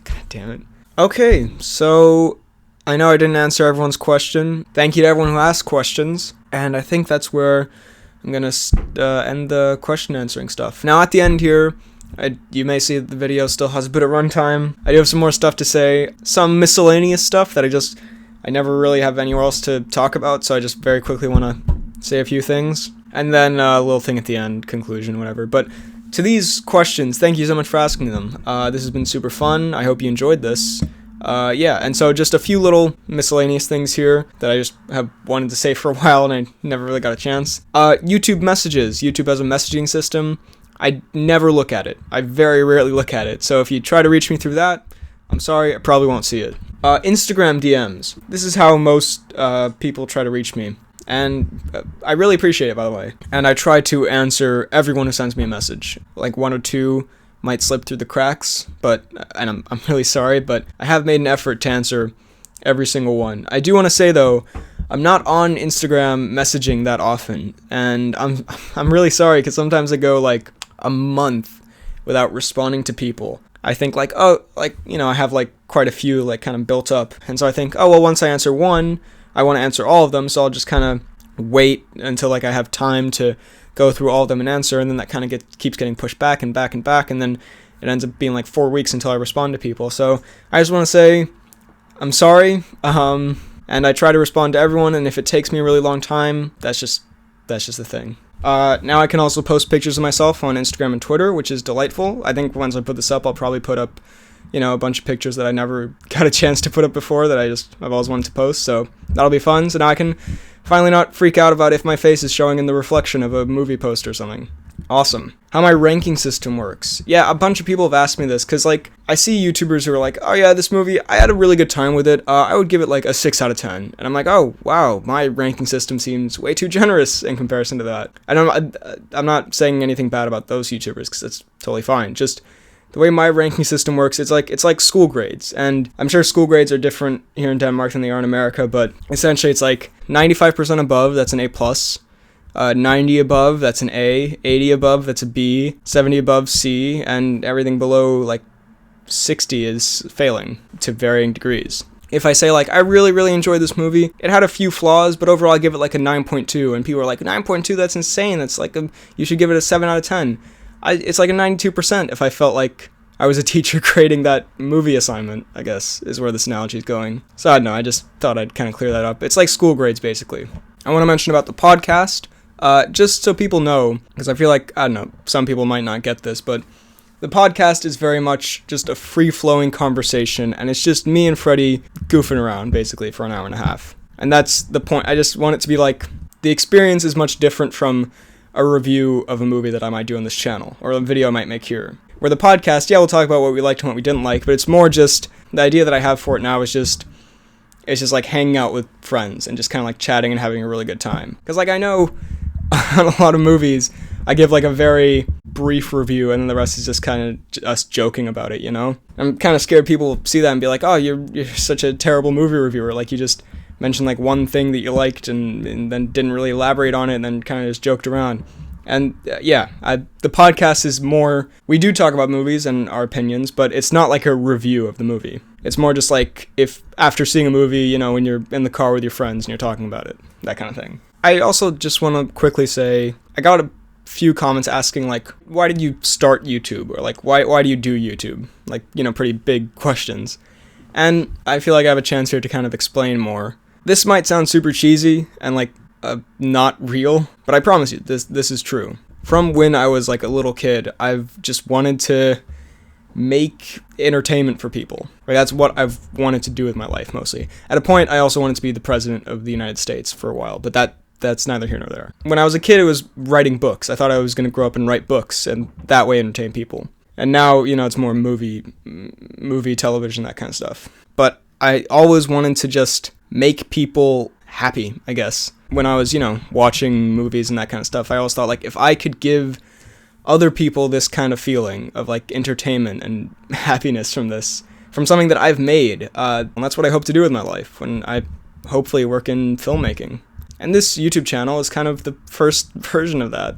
God damn it. Okay, so I know I didn't answer everyone's question. Thank you to everyone who asked questions, and I think that's where I'm gonna end the question answering stuff. Now at the end here, you may see that the video still has a bit of runtime. I do have some more stuff to say, some miscellaneous stuff that I never really have anywhere else to talk about, so I just very quickly want to say a few things. And then a little thing at the end, conclusion, whatever. But to these questions, thank you so much for asking them. This has been super fun. I hope you enjoyed this. Yeah, and so just a few little miscellaneous things here that I just have wanted to say for a while and I never really got a chance. YouTube messages. YouTube has a messaging system. I never look at it. I very rarely look at it. So if you try to reach me through that, I'm sorry, I probably won't see it. Instagram DMs. This is how most people try to reach me. And I really appreciate it, by the way. And I try to answer everyone who sends me a message. Like 1 or 2 might slip through the cracks, and I'm really sorry, but I have made an effort to answer every single one. I do want to say though, I'm not on Instagram messaging that often, and I'm really sorry because sometimes I go like a month without responding to people. I think like, oh, like, you know, I have like quite a few like kind of built up, and so I think, oh well, once I answer one, I want to answer all of them, so I'll just kind of wait until like I have time to go through all of them and answer, and then that kind of keeps getting pushed back and back and back, and then it ends up being like 4 weeks until I respond to people. So I just want to say I'm sorry, and I try to respond to everyone, and if it takes me a really long time, that's just the thing. Now I can also post pictures of myself on Instagram and Twitter, which is delightful. I think once I put this up, I'll probably put up, you know, a bunch of pictures that I never got a chance to put up before that I've always wanted to post, so that'll be fun. So now I can finally not freak out about if my face is showing in the reflection of a movie poster or something. Awesome. How my ranking system works. Yeah, a bunch of people have asked me this, because like, I see YouTubers who are like, oh yeah, this movie, I had a really good time with it, I would give it like a 6 out of 10. And I'm like, oh wow, my ranking system seems way too generous in comparison to that. I'm not saying anything bad about those YouTubers, because it's totally fine. Just the way my ranking system works, it's like school grades, and I'm sure school grades are different here in Denmark than they are in America, but essentially it's like 95% above, that's an A+, 90 above, that's an A, 80 above, that's a B, 70 above, C, and everything below like 60 is failing to varying degrees. If I say like, I really, really enjoyed this movie, it had a few flaws, but overall I give it like a 9.2, and people are like, 9.2, that's insane, that's like, you should give it a 7 out of 10. It's like a 92% if I felt like I was a teacher grading that movie assignment, I guess, is where this analogy is going. So I don't know, I just thought I'd kind of clear that up. It's like school grades, basically. I want to mention about the podcast, just so people know, because I feel like, I don't know, some people might not get this, but the podcast is very much just a free-flowing conversation, and it's just me and Freddie goofing around, basically, for an hour and a half. And that's the point. I just want it to be like, the experience is much different from a review of a movie that I might do on this channel, or a video I might make here. Where the podcast, yeah, we'll talk about what we liked and what we didn't like, but it's more just, the idea that I have for it now is just, it's just like hanging out with friends, and just kind of like chatting and having a really good time. Because like I know, on a lot of movies, I give like a very brief review, and then the rest is just kind of us joking about it, you know? I'm kind of scared people see that and be like, oh, you're such a terrible movie reviewer. Like, you just mentioned, like, one thing that you liked and then didn't really elaborate on it and then kind of just joked around. And, the podcast is more, we do talk about movies and our opinions, but it's not like a review of the movie. It's more just like, if after seeing a movie, you know, when you're in the car with your friends and you're talking about it, that kind of thing. I also just want to quickly say, I got a few comments asking, like, why did you start YouTube? Or, like, why do you do YouTube? Like, you know, pretty big questions. And I feel like I have a chance here to kind of explain more. This might sound super cheesy and, like, not real, but I promise you, this is true. From when I was, like, a little kid, I've just wanted to make entertainment for people. Right? That's what I've wanted to do with my life, mostly. At a point, I also wanted to be the president of the United States for a while, but that's neither here nor there. When I was a kid, it was writing books. I thought I was going to grow up and write books, and that way entertain people. And now, you know, it's more movie, television, that kind of stuff. But I always wanted to just make people happy, I guess. When I was, you know, watching movies and that kind of stuff, I always thought, like, if I could give other people this kind of feeling of, like, entertainment and happiness from something that I've made, and that's what I hope to do with my life when I hopefully work in filmmaking. And this YouTube channel is kind of the first version of that.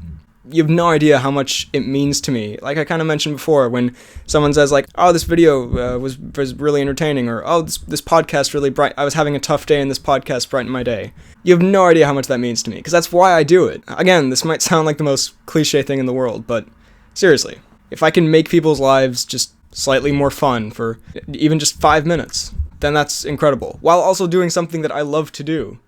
You have no idea how much it means to me. Like I kind of mentioned before, when someone says, like, oh, this video was really entertaining, or, oh, this podcast really bright. I was having a tough day and this podcast brightened my day. You have no idea how much that means to me, because that's why I do it. Again, this might sound like the most cliche thing in the world, but seriously, if I can make people's lives just slightly more fun for even just 5 minutes, then that's incredible. While also doing something that I love to do.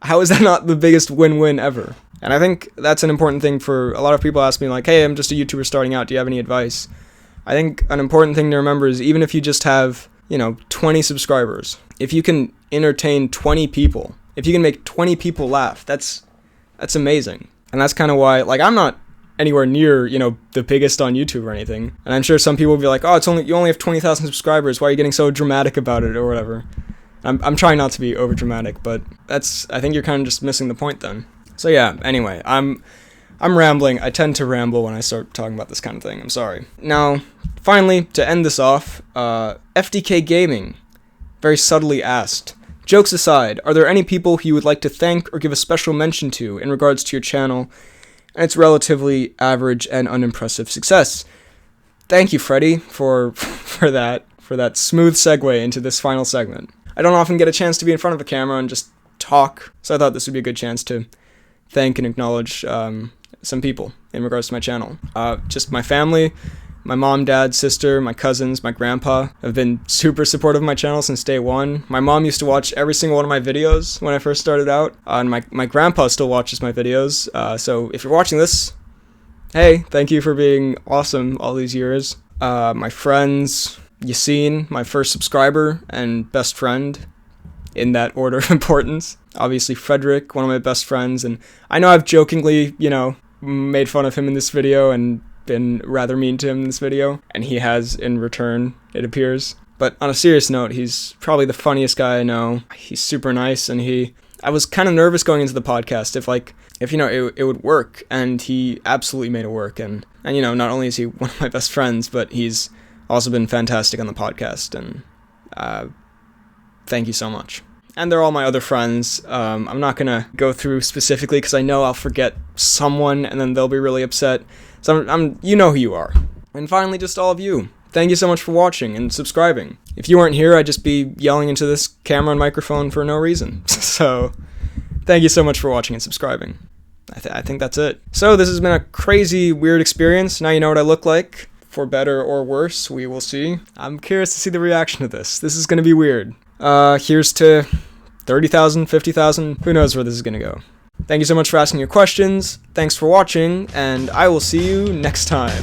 How is that not the biggest win-win ever? And I think that's an important thing for a lot of people. Ask me, like, hey, I'm just a YouTuber starting out, do you have any advice? I think an important thing to remember is, even if you just have, you know, 20 subscribers, if you can entertain 20 people, if you can make 20 people laugh, that's amazing. And that's kind of why, like, I'm not anywhere near, you know, the biggest on YouTube or anything. And I'm sure some people will be like, oh, you only have 20,000 subscribers, why are you getting so dramatic about it, or whatever. I'm trying not to be over dramatic, but I think you're kind of just missing the point then. So yeah, anyway, I'm rambling. I tend to ramble when I start talking about this kind of thing. I'm sorry. Now, finally, to end this off, FDK Gaming very subtly asked, jokes aside, are there any people who you would like to thank or give a special mention to in regards to your channel and its relatively average and unimpressive success? Thank you, Freddie, for that smooth segue into this final segment. I don't often get a chance to be in front of a camera and just talk, so I thought this would be a good chance to thank and acknowledge some people in regards to my channel. Just my family, my mom, dad, sister, my cousins, my grandpa have been super supportive of my channel since day one. My mom used to watch every single one of my videos when I first started out, and my grandpa still watches my videos, so if you're watching this, hey, thank you for being awesome all these years. My friends, Yassine, my first subscriber and best friend, in that order of importance. Obviously Frederick, one of my best friends, and I know I've jokingly, you know, made fun of him in this video and been rather mean to him in this video, and he has in return, it appears. But on a serious note, he's probably the funniest guy I know. He's super nice, and I was kind of nervous going into the podcast if you know, it would work, and he absolutely made it work, and you know, not only is he one of my best friends, but he's also been fantastic on the podcast, and thank you so much. And they're all my other friends. I'm not gonna go through specifically because I know I'll forget someone and then they'll be really upset. So you know who you are. And finally, just all of you. Thank you so much for watching and subscribing. If you weren't here, I'd just be yelling into this camera and microphone for no reason. So thank you so much for watching and subscribing. I think that's it. So this has been a crazy, weird experience. Now you know what I look like. For better or worse, we will see. I'm curious to see the reaction to this. This is going to be weird. Here's to 30,000, 50,000. Who knows where this is going to go. Thank you so much for asking your questions. Thanks for watching, and I will see you next time.